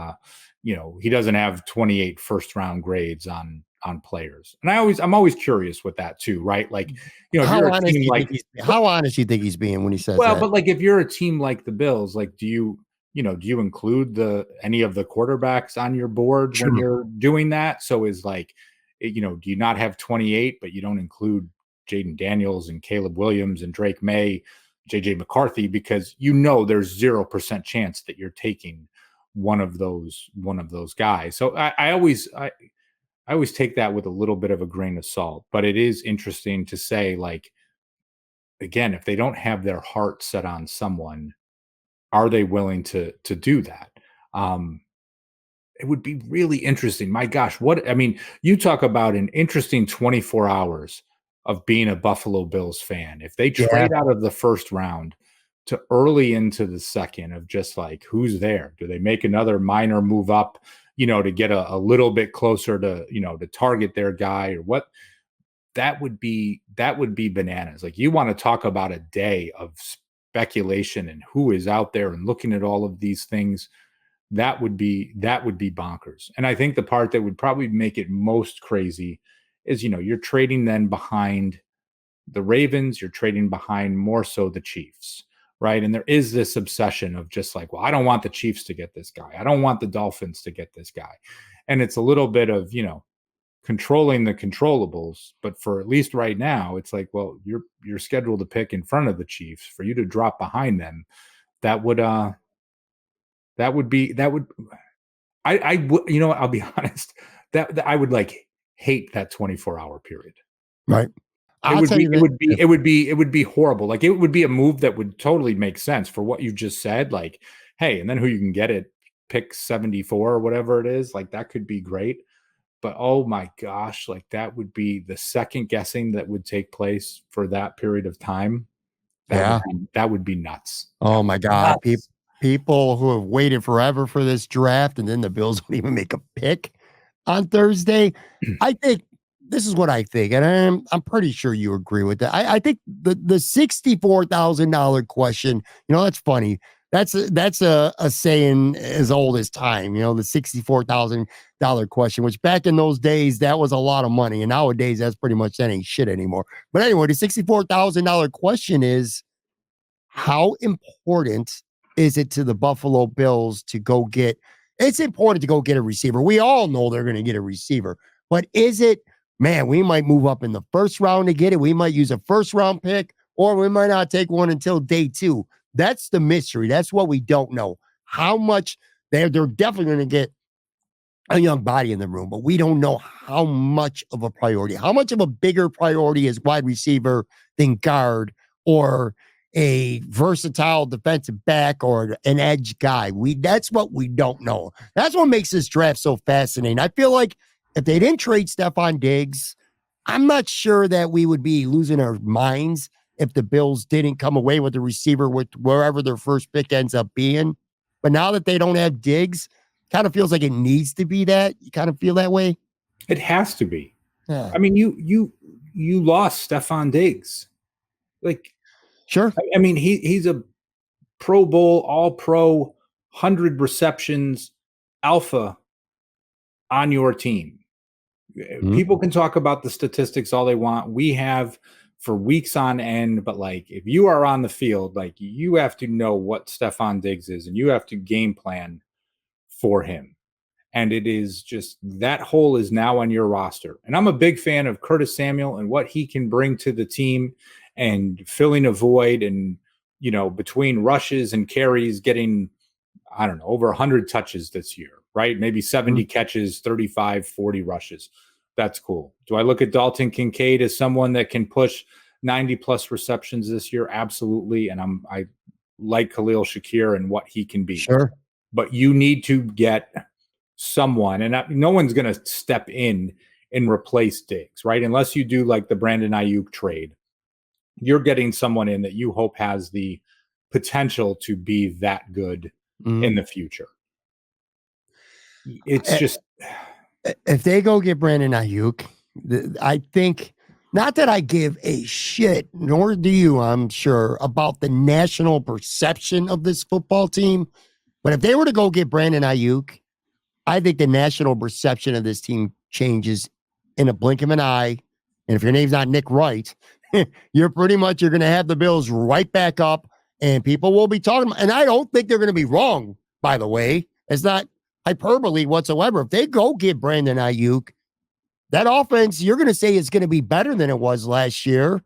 he doesn't have 28 first round grades on players. And I'm always curious with that too, right? Like, how honest do you think he's being when he says that? But like if you're a team like the Bills, like do you include any of the quarterbacks on your board when you're doing that? So is like, do you not have 28, but you don't include Jaden Daniels and Caleb Williams and Drake May, JJ McCarthy, because there's 0% chance that you're taking one of those guys. So I always take that with a little bit of a grain of salt, but it is interesting to say, like, again, if they don't have their heart set on someone, are they willing to do that? It would be really interesting. My gosh, you talk about an interesting 24 hours of being a Buffalo Bills fan. If they trade out of the first round to early into the second, of just like, who's there? Do they make another minor move up? to get a little bit closer to, to target their guy or what. That would be bananas. Like, you want to talk about a day of speculation and who is out there and looking at all of these things. That would be bonkers. And I think the part that would probably make it most crazy is, you're trading then behind the Ravens, you're trading behind more so the Chiefs, right? And there is this obsession of just like, well, I don't want the Chiefs to get this guy. I don't want the Dolphins to get this guy. And it's a little bit of, controlling the controllables, but for at least right now, it's like, well, you're scheduled to pick in front of the Chiefs. For you to drop behind them, that would I'll be honest, that I would like hate that 24-hour period. Right. It would be horrible. Like, it would be a move that would totally make sense for what you just said. Like, hey, and then who you can get at pick 74 or whatever it is, like that could be great. But oh my gosh, like that would be the second guessing that would take place for that period of time. That would be nuts. Oh my God. People who have waited forever for this draft, and then the Bills don't even make a pick on Thursday. I think this is what I think, and I'm pretty sure you agree with that. I think the $64,000 question, that's funny. That's a saying as old as time, the $64,000 question, which back in those days, that was a lot of money. And nowadays, that ain't shit anymore. But anyway, the $64,000 question is, how important is it to the Buffalo Bills to go get? It's important to go get a receiver. We all know they're going to get a receiver. But is it, man, we might move up in the first round to get it. We might use a first round pick, or we might not take one until day 2. That's the mystery. That's what we don't know. How much they're definitely going to get a young body in the room, but we don't know how much of a priority, how much of a bigger priority is wide receiver than guard or a versatile defensive back or an edge guy. That's what we don't know. That's what makes this draft so fascinating. I feel like if they didn't trade Stefon Diggs, I'm not sure that we would be losing our minds if the Bills didn't come away with a receiver with wherever their first pick ends up being. But now that they don't have Diggs, kind of feels like it needs to be that. You kind of feel that way? It has to be. Yeah. I mean, you lost Stefon Diggs. Like, sure. I mean, he's a Pro Bowl, All-Pro, 100 receptions, alpha on your team. Mm-hmm. People can talk about the statistics all they want. We have for weeks on end, but like, if you are on the field, like, you have to know what Stefon Diggs is, and you have to game plan for him. And it is just, that hole is now on your roster. And I'm a big fan of Curtis Samuel and what he can bring to the team and filling a void, and, between rushes and carries, getting, I don't know, over 100 touches this year, right? Maybe 70 catches, 35, 40 rushes. That's cool. Do I look at Dalton Kincaid as someone that can push 90 plus receptions this year? Absolutely. And I like Khalil Shakir and what he can be. Sure. But you need to get someone, and no one's going to step in and replace Diggs, right? Unless you do like the Brandon Aiyuk trade. You're getting someone in that you hope has the potential to be that good in the future. It's just, if they go get Brandon Aiyuk, I think, not that I give a shit, nor do you, I'm sure, about the national perception of this football team. But if they were to go get Brandon Aiyuk, I think the national perception of this team changes in a blink of an eye. And if your name's not Nick Wright, you're going to have the Bills right back up, and people will be talking. And I don't think they're going to be wrong, by the way. It's not hyperbole whatsoever. If they go get Brandon Aiyuk, that offense, you're going to say is going to be better than it was last year.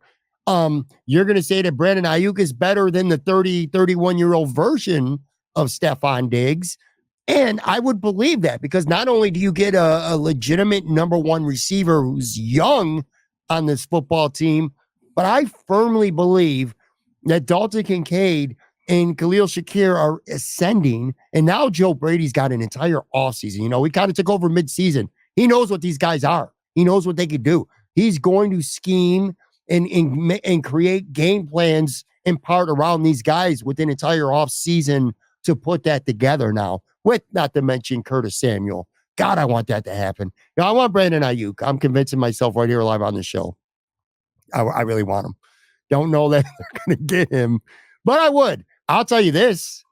You're going to say that Brandon Aiyuk is better than the 31-year-old version of Stefon Diggs. And I would believe that, because not only do you get a legitimate number one receiver who's young on this football team, but I firmly believe that Dalton Kincaid and Khalil Shakir are ascending. And now Joe Brady's got an entire offseason. We kind of took over midseason. He knows what these guys are. He knows what they could do. He's going to scheme and create game plans in part around these guys with an entire offseason to put that together now, with not to mention Curtis Samuel. God, I want that to happen. Now, I want Brandon Aiyuk. I'm convincing myself right here live on the show. I really want him. Don't know that they're going to get him, but I would. I'll tell you this.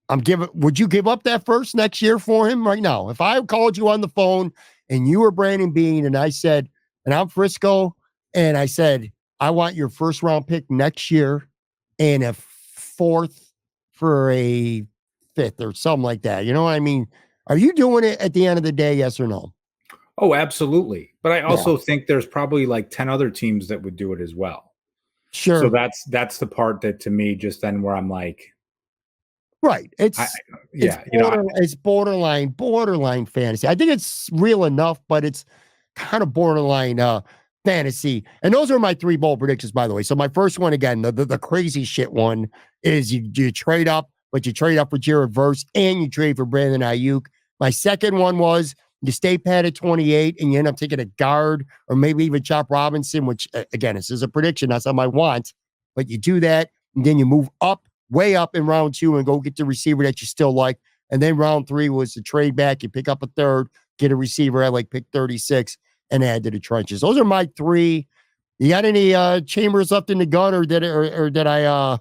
Would you give up that first next year for him right now? If I called you on the phone and you were Brandon Beane and I said, and I'm Frisco, and I said, I want your first round pick next year and a fourth for a fifth or something like that. You know what I mean? Are you doing it at the end of the day? Yes or no? Oh, absolutely. But I also think there's probably like 10 other teams that would do it as well. Sure. So that's the part that to me, just then where I'm like, right. It's borderline fantasy. I think it's real enough, but it's kind of borderline fantasy. And those are my 3 bold predictions, by the way. So my first one, again, the crazy shit one is you trade up, but you trade up for Jared Verse and you trade for Brandon Aiyuk. My second one was you stay pat at 28 and you end up taking a guard or maybe even Chop Robinson, which again, this is a prediction. That's something I want, but you do that and then you move up, way up in round 2 and go get the receiver that you still like. And then round 3 was the trade back. You pick up a third, get a receiver at like pick 36 and add to the trenches. Those are my 3. You got any chambers left in the gun or did I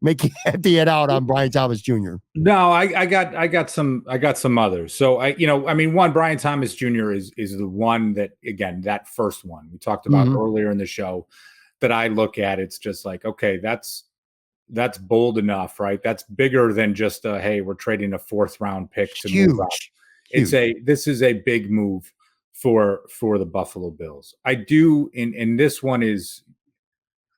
make you empty it out on Brian Thomas Jr.? No, I got some others. So one, Brian Thomas Jr. is the one that, again, that first one we talked about earlier in the show that I look at. It's just like, okay, that's bold enough, right? That's bigger than just hey, we're trading a 4th round pick to move up. This is a big move for the Buffalo Bills. I do, and this one is,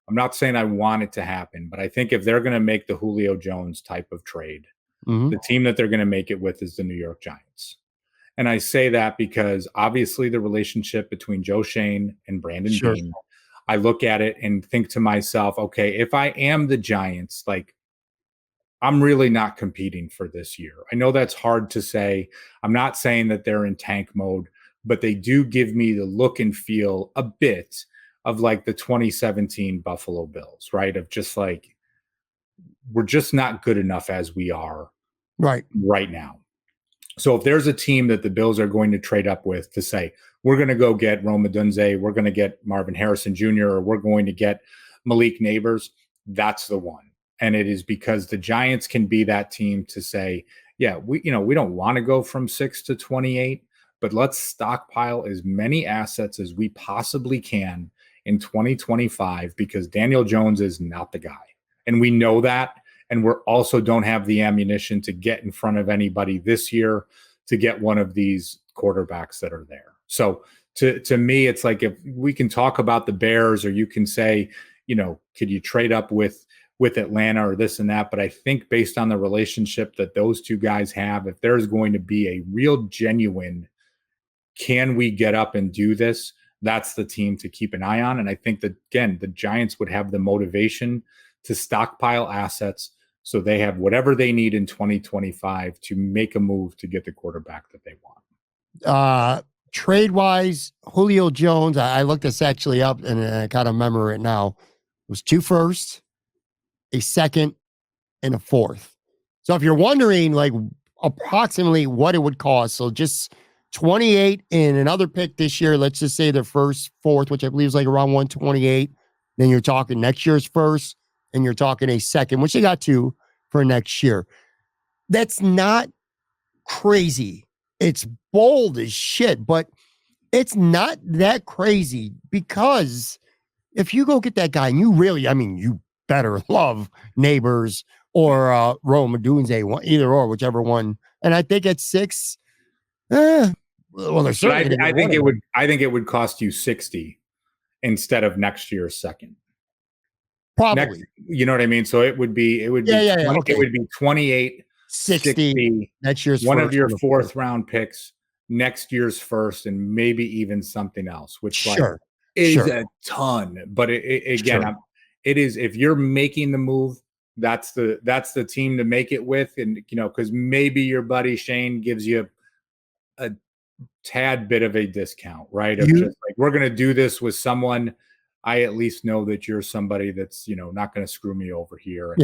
I'm not saying I want it to happen, but I think if they're going to make the Julio Jones type of trade, the team that they're going to make it with is the New York Giants. And I say that because obviously the relationship between Joe Shane and Brandon Beane, I look at it and think to myself, okay, if I am the Giants, like, I'm really not competing for this year. I know that's hard to say. I'm not saying that they're in tank mode, but they do give me the look and feel a bit of like the 2017 Buffalo Bills, right? Of just like, we're just not good enough as we are right now. So if there's a team that the Bills are going to trade up with to say, we're going to go get Rome Odunze, we're going to get Marvin Harrison Jr., or we're going to get Malik Neighbors, that's the one. And it is because the Giants can be that team to say, yeah, we don't want to go from 6 to 28, but let's stockpile as many assets as we possibly can in 2025 because Daniel Jones is not the guy. And we know that. And we're also don't have the ammunition to get in front of anybody this year to get one of these quarterbacks that are there. So to me, it's like, if we can talk about the Bears, or you can say, could you trade up with Atlanta or this and that? But I think based on the relationship that those two guys have, if there's going to be a real genuine, can we get up and do this? That's the team to keep an eye on. And I think that, again, the Giants would have the motivation to stockpile assets so they have whatever they need in 2025 to make a move to get the quarterback that they want. Trade-wise, Julio Jones, I looked this actually up and I kind of remember it now. It was 2 firsts, a second, and a 4th. So if you're wondering, like, approximately what it would cost, so just 28 and another pick this year, let's just say the first, 4th, which I believe is like around 128. Then you're talking next year's first, and you're talking a second, which they got 2 for next year. That's not crazy. It's bold as shit, but it's not that crazy because if you go get that guy and you really, you better love Neighbors or Rome Odunze, either or, whichever one. And I think at 6, well, there's certainly. I think it would cost you 60 instead of next year's second. Probably. You know what I mean? So it would be Okay. It would be 28, 60 next year's one of your 4th round picks, next year's first, and maybe even something else, which is a ton. But it is, if you're making the move, that's the team to make it with. And because maybe your buddy Shane gives you a tad bit of a discount, right? Of just like, we're going to do this with someone. I at least know that you're somebody that's, not going to screw me over here.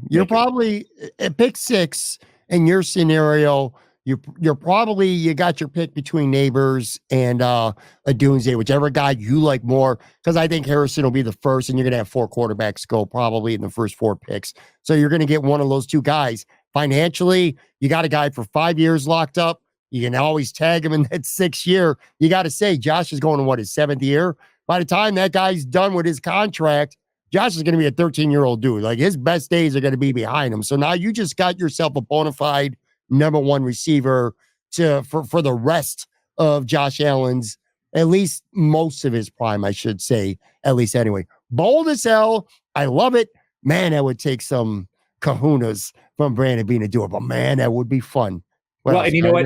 You're probably at pick 6 in your scenario. you're probably, you got your pick between Neighbors and Odunze, whichever guy you like more, because I think Harrison will be the first, and you're going to have 4 quarterbacks go probably in the first 4 picks. So you're going to get one of those 2 guys. Financially, you got a guy for 5 years locked up. You can always tag him in that 6th year. You got to say, Josh is going to his 7th year. By the time that guy's done with his contract, Josh is going to be a 13-year-old dude. Like, his best days are going to be behind him. So now you just got yourself a bona fide number 1 receiver for the rest of Josh Allen's, at least most of his prime, I should say, at least anyway. Bold as hell. I love it. Man, that would take some kahunas from Brandon Beane to do it, but man, that would be fun. Well, and you know what?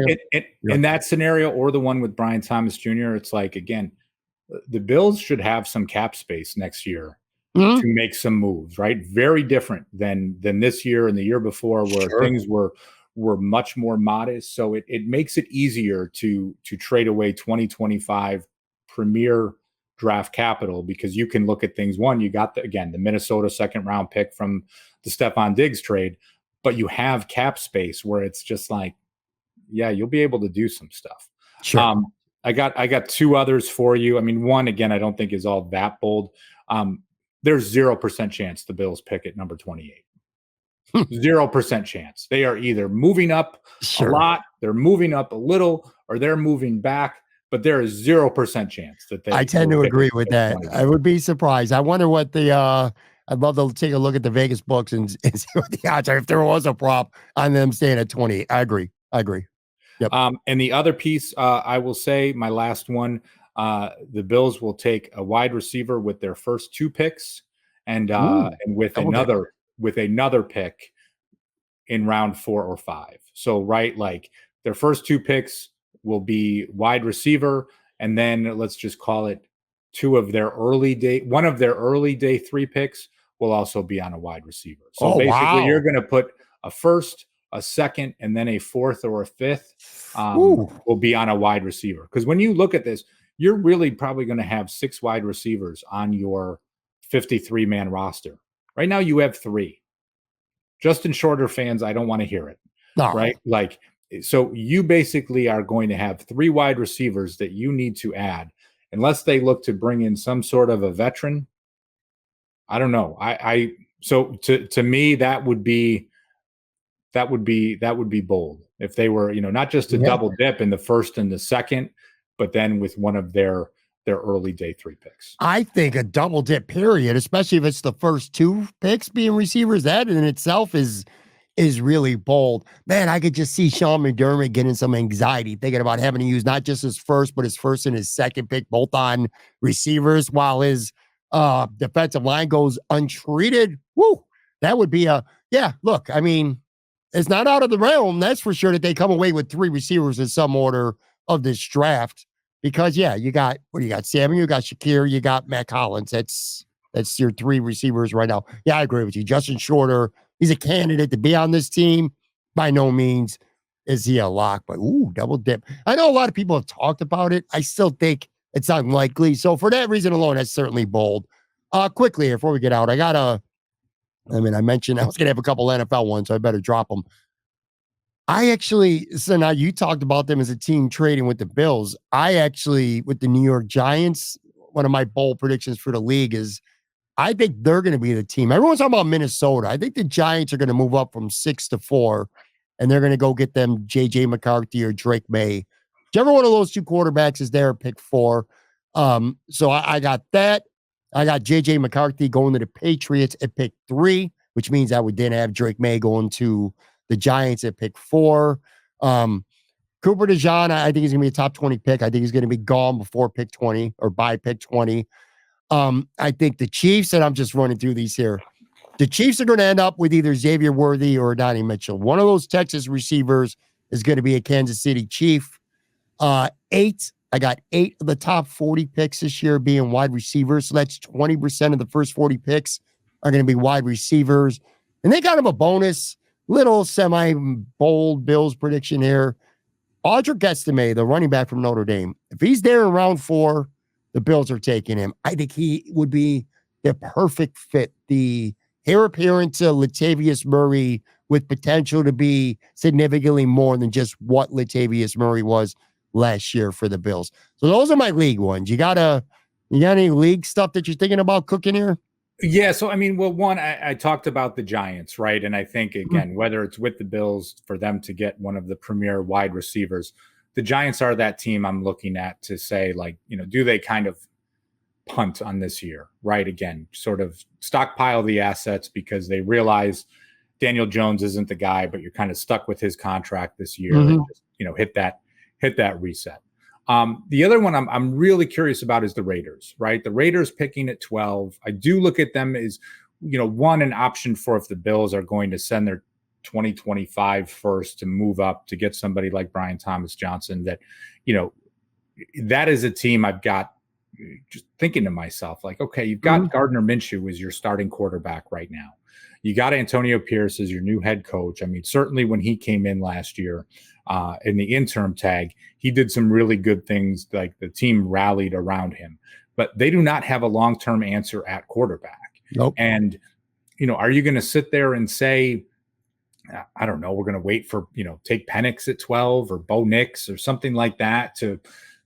In that scenario, or the one with Brian Thomas Jr., it's like, again, the Bills should have some cap space next year to make some moves, right? Very different than this year and the year before, where things were much more modest. So it makes it easier to trade away 2025 premier draft capital, because you can look at things. One, you got the Minnesota 2nd round pick from the Stefon Diggs trade, but you have cap space where it's just like, yeah, you'll be able to do some stuff. Sure. I got 2 others for you. I mean, one, again, I don't think is all that bold. There's 0% chance the Bills pick at number 28. 0% chance. They are either moving up a lot, they're moving up a little, or they're moving back. But there is 0% chance that they. I tend to agree with that. I would be surprised. I wonder what the. I'd love to take a look at the Vegas books and see what the odds are if there was a prop on them staying at 28. I agree. Yep. And the other piece, I will say, my last one, the Bills will take a wide receiver with their first 2 picks, and with another pick in round 4 or 5. So, right, like their first 2 picks will be wide receiver, and then let's just call it one of their early day 3 picks will also be on a wide receiver. So basically, you're going to put a first, a second, and then a 4th or a 5th will be on a wide receiver. Because when you look at this, you're really probably going to have 6 wide receivers on your 53-man roster. Right now, you have 3. Justin Shorter fans, I don't want to hear it. No. Right? Like, so you basically are going to have 3 wide receivers that you need to add, unless they look to bring in some sort of a veteran. I don't know. So to me, that would be bold if they were, not just a double dip in the first and the second, but then with one of their early day 3 picks. I think a double dip period, especially if it's the first 2 picks being receivers, that in itself is really bold. Man, I could just see Sean McDermott getting some anxiety thinking about having to use not just his first, but his first and his second pick both on receivers while his defensive line goes untreated. Woo! That would be look, I mean, it's not out of the realm, that's for sure, that they come away with 3 receivers in some order of this draft. Because you got Samuel, you got Shakir, you got Matt Collins. That's your 3 receivers right now. Yeah, I agree with you. Justin Shorter, he's a candidate to be on this team. By no means is he a lock, but double dip. I know a lot of people have talked about it. I still think it's unlikely. So for that reason alone, that's certainly bold. Quickly, before we get out, I mentioned I was going to have a couple NFL ones, so I better drop them. So now you talked about them as a team trading with the Bills. With the New York Giants, one of my bold predictions for the league is I think they're going to be the team. Everyone's talking about Minnesota. I think the Giants are going to move up from 6 to 4, and they're going to go get them J.J. McCarthy or Drake May. Whichever one of those 2 quarterbacks is there at pick 4. So I got that. I got J.J. McCarthy going to the Patriots at pick 3, which means I would then have Drake May going to the Giants at pick 4. Cooper DeJean, I think he's going to be a top 20 pick. I think he's going to be gone before pick 20 or by pick 20. I think the Chiefs, and I'm just running through these here, the Chiefs are going to end up with either Xavier Worthy or Donnie Mitchell. One of those Texas receivers is going to be a Kansas City Chief. 8, I got 8 of the top 40 picks this year being wide receivers. So that's 20% of the first 40 picks are going to be wide receivers. And they got him a bonus. Little semi-bold Bills prediction here. Audric Estime, the running back from Notre Dame, if he's there in round 4, the Bills are taking him. I think he would be the perfect fit. The heir apparent to Latavius Murray with potential to be significantly more than just what Latavius Murray was last year for the Bills. So those are my league ones. You got any league stuff that you're thinking about cooking here? Yeah. So, I mean, well, one, I talked about the Giants, right? And I think, again, whether it's with the Bills for them to get one of the premier wide receivers, the Giants are that team I'm looking at to say, like, do they kind of punt on this year, right? Again, sort of stockpile the assets because they realize Daniel Jones isn't the guy, but you're kind of stuck with his contract this year and just, hit that reset. The other one I'm really curious about is the Raiders, right? The Raiders picking at 12. I do look at them as, one, an option for if the Bills are going to send their 2025 first to move up to get somebody like Brian Thomas Johnson that, that is a team I've got just thinking to myself, like, okay, you've got Gardner Minshew as your starting quarterback right now. You got Antonio Pierce as your new head coach. I mean, certainly when he came in last year in the interim tag, he did some really good things, like the team rallied around him. But they do not have a long-term answer at quarterback. Nope. And, are you going to sit there and say, I don't know, we're going to wait for, take Penix at 12 or Bo Nix or something like that to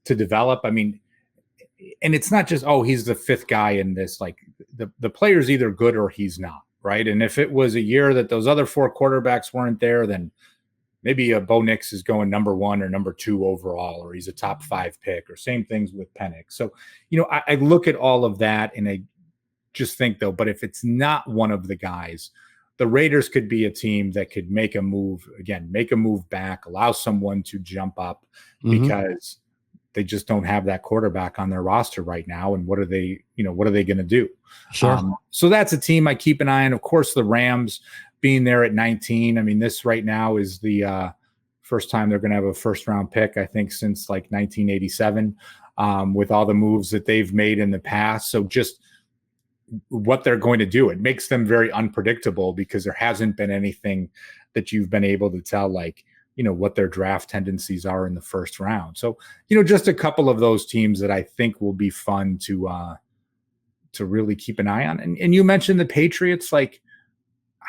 develop? I mean, and it's not just, he's the fifth guy in this. Like the player's either good or he's not, right? And if it was a year that those other four quarterbacks weren't there, then maybe a Bo Nix is going number 1 or number 2 overall, or he's a top 5 pick, or same things with Penix. So, I look at all of that and I just think, though, but if it's not one of the guys, the Raiders could be a team that could make a move back, allow someone to jump up because they just don't have that quarterback on their roster right now. And what are they going to do? Sure. So that's a team I keep an eye on. Of course, the Rams being there at 19. I mean, this right now is the first time they're going to have a first round pick, I think, since like 1987, with all the moves that they've made in the past. So just what they're going to do, it makes them very unpredictable because there hasn't been anything that you've been able to tell, like, what their draft tendencies are in the first round. So, just a couple of those teams that I think will be fun to really keep an eye on. And you mentioned the Patriots, like,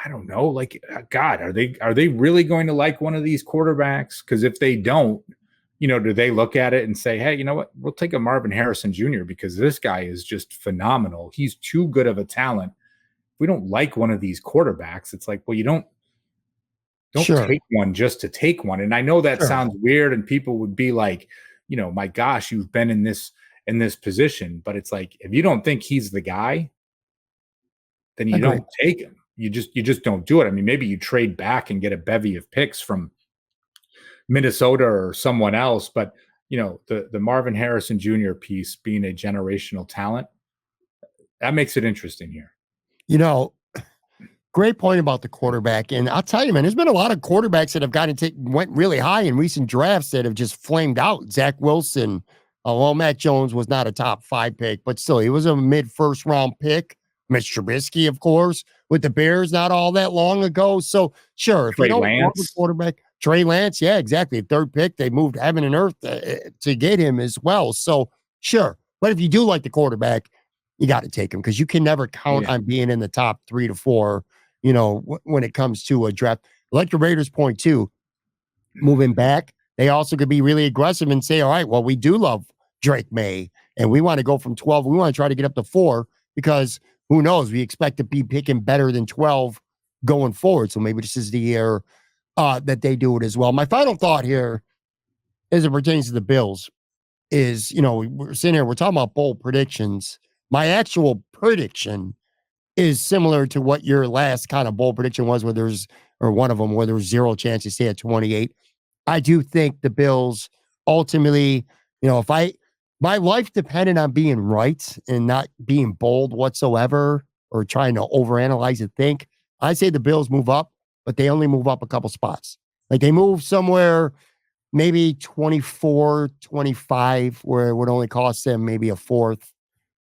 I don't know, like, God, are they really going to like one of these quarterbacks? Because if they don't, do they look at it and say, hey, you know what, we'll take a Marvin Harrison Jr. because this guy is just phenomenal. He's too good of a talent. If we don't like one of these quarterbacks, it's like, well, you don't take one just to take one. And I know that sounds weird and people would be like, my gosh, you've been in this position, but it's like, if you don't think he's the guy, then you don't take him. You just don't do it. I mean, maybe you trade back and get a bevy of picks from Minnesota or someone else, but the Marvin Harrison Jr. piece being a generational talent, that makes it interesting here. Great point about the quarterback. And I'll tell you, man, there's been a lot of quarterbacks that have went really high in recent drafts that have just flamed out. Zach Wilson, Matt Jones was not a top 5 pick, but still, he was a mid first round pick. Mitch Trubisky, of course, with the Bears not all that long ago. So sure, if you don't want a quarterback, Trey Lance, yeah, exactly. 3rd pick, they moved heaven and earth to get him as well. So sure, but if you do like the quarterback, you got to take him because you can never count on being in the top 3 to 4. When it comes to a draft. Like the Raiders' point too, moving back, they also could be really aggressive and say, all right, well, we do love Drake May and we want to go from 12. We want to try to get up to 4 because who knows? We expect to be picking better than 12 going forward. So maybe this is the year that they do it as well. My final thought here, as it pertains to the Bills, is, we're sitting here, we're talking about bold predictions. My actual prediction is similar to what your last kind of bold prediction was, one of them, where there's 0 chance to stay at 28. I do think the Bills ultimately, if my life depended on being right and not being bold whatsoever or trying to overanalyze and think, I say the Bills move up, but they only move up a couple spots. Like they move somewhere maybe 24, 25, where it would only cost them maybe a 4th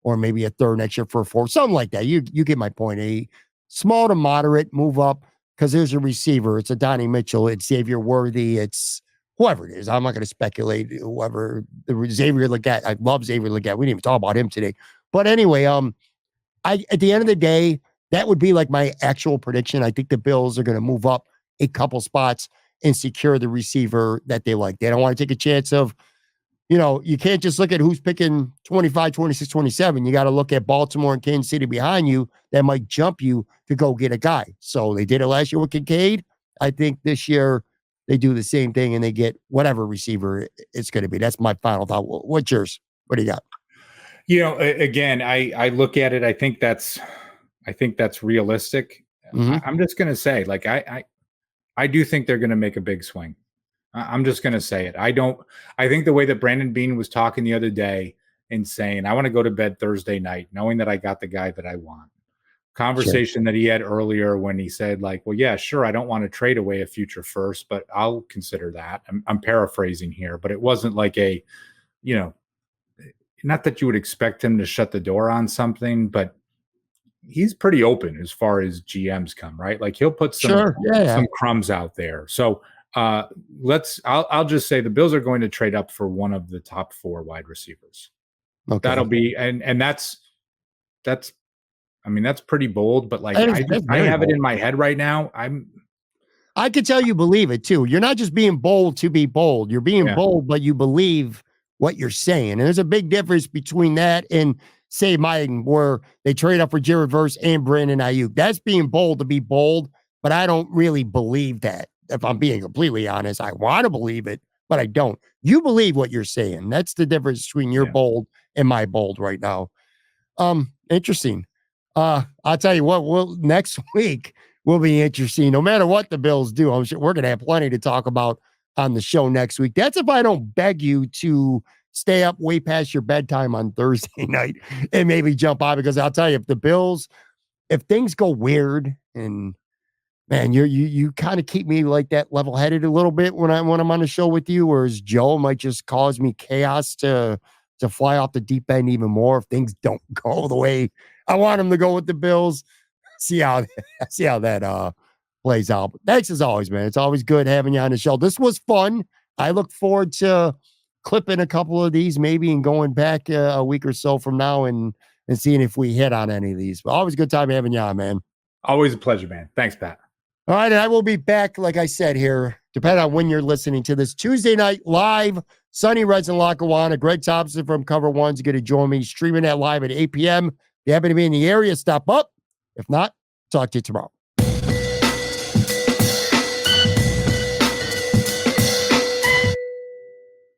or maybe a 3rd next year for a 4th, something like that. You get my point. A small to moderate move up because there's a receiver. It's a Donnie Mitchell. It's Xavier Worthy. It's whoever it is. I'm not going to speculate. Whoever, Xavier Legette. I love Xavier Legette. We didn't even talk about him today. But anyway, at the end of the day, that would be like my actual prediction. I think the Bills are going to move up a couple spots and secure the receiver that they like. They don't want to take a chance of, you can't just look at who's picking 25, 26, 27. You got to look at Baltimore and Kansas City behind you that might jump you to go get a guy. So they did it last year with Kincaid. I think this year they do the same thing and they get whatever receiver it's going to be. That's my final thought. What's yours? What do you got? Again, I look at it. I think that's realistic. Mm-hmm. I'm just going to say, like, I do think they're going to make a big swing. I'm just going to say it. I think the way that Brandon Beane was talking the other day and saying, I want to go to bed Thursday night, knowing that I got the guy that I want. Conversation that he had earlier when he said, like, well, yeah, sure, I don't want to trade away a future first, but I'll consider that. I'm paraphrasing here, but it wasn't like not that you would expect him to shut the door on something, but he's pretty open as far as GMs come, right? Like he'll put some crumbs out there. So I'll just say the Bills are going to trade up for one of the top 4 wide receivers. Okay. That'll be, and that's pretty bold, but like I have it in my head right now. I could tell you believe it too. You're not just being bold to be bold. You're being bold, but you believe what you're saying. And there's a big difference between that and say mine, where they trade up for Jared Verse and Brandon Aiyuk. That's being bold to be bold, but I don't really believe that. If I'm being completely honest, I want to believe it, but I don't. You believe what you're saying. That's the difference between your bold and my bold right now. Interesting. I'll tell you what, next week will be interesting. No matter what the Bills do, I'm sure we're going to have plenty to talk about on the show next week. That's if I don't beg you to stay up way past your bedtime on Thursday night and maybe jump on, because I'll tell you, if things go weird and man, you kind of keep me like that level-headed a little bit when I'm on the show with you, whereas Joe might just cause me chaos to fly off the deep end even more if things don't go the way I want them to go with the Bills. See how that plays out. But thanks as always, man. It's always good having you on the show. This was fun. I look forward to clipping a couple of these maybe and going back a week or so from now and seeing if we hit on any of these. But always a good time having you on, man. Always a pleasure, man. Thanks, Pat. All right, and I will be back, like I said here, depending on when you're listening to this, Tuesday night live, Sunny Reds in Lackawanna. Greg Thompson from Cover One's going to join me, streaming that live at 8 p.m. If you happen to be in the area, stop up. If not, talk to you tomorrow.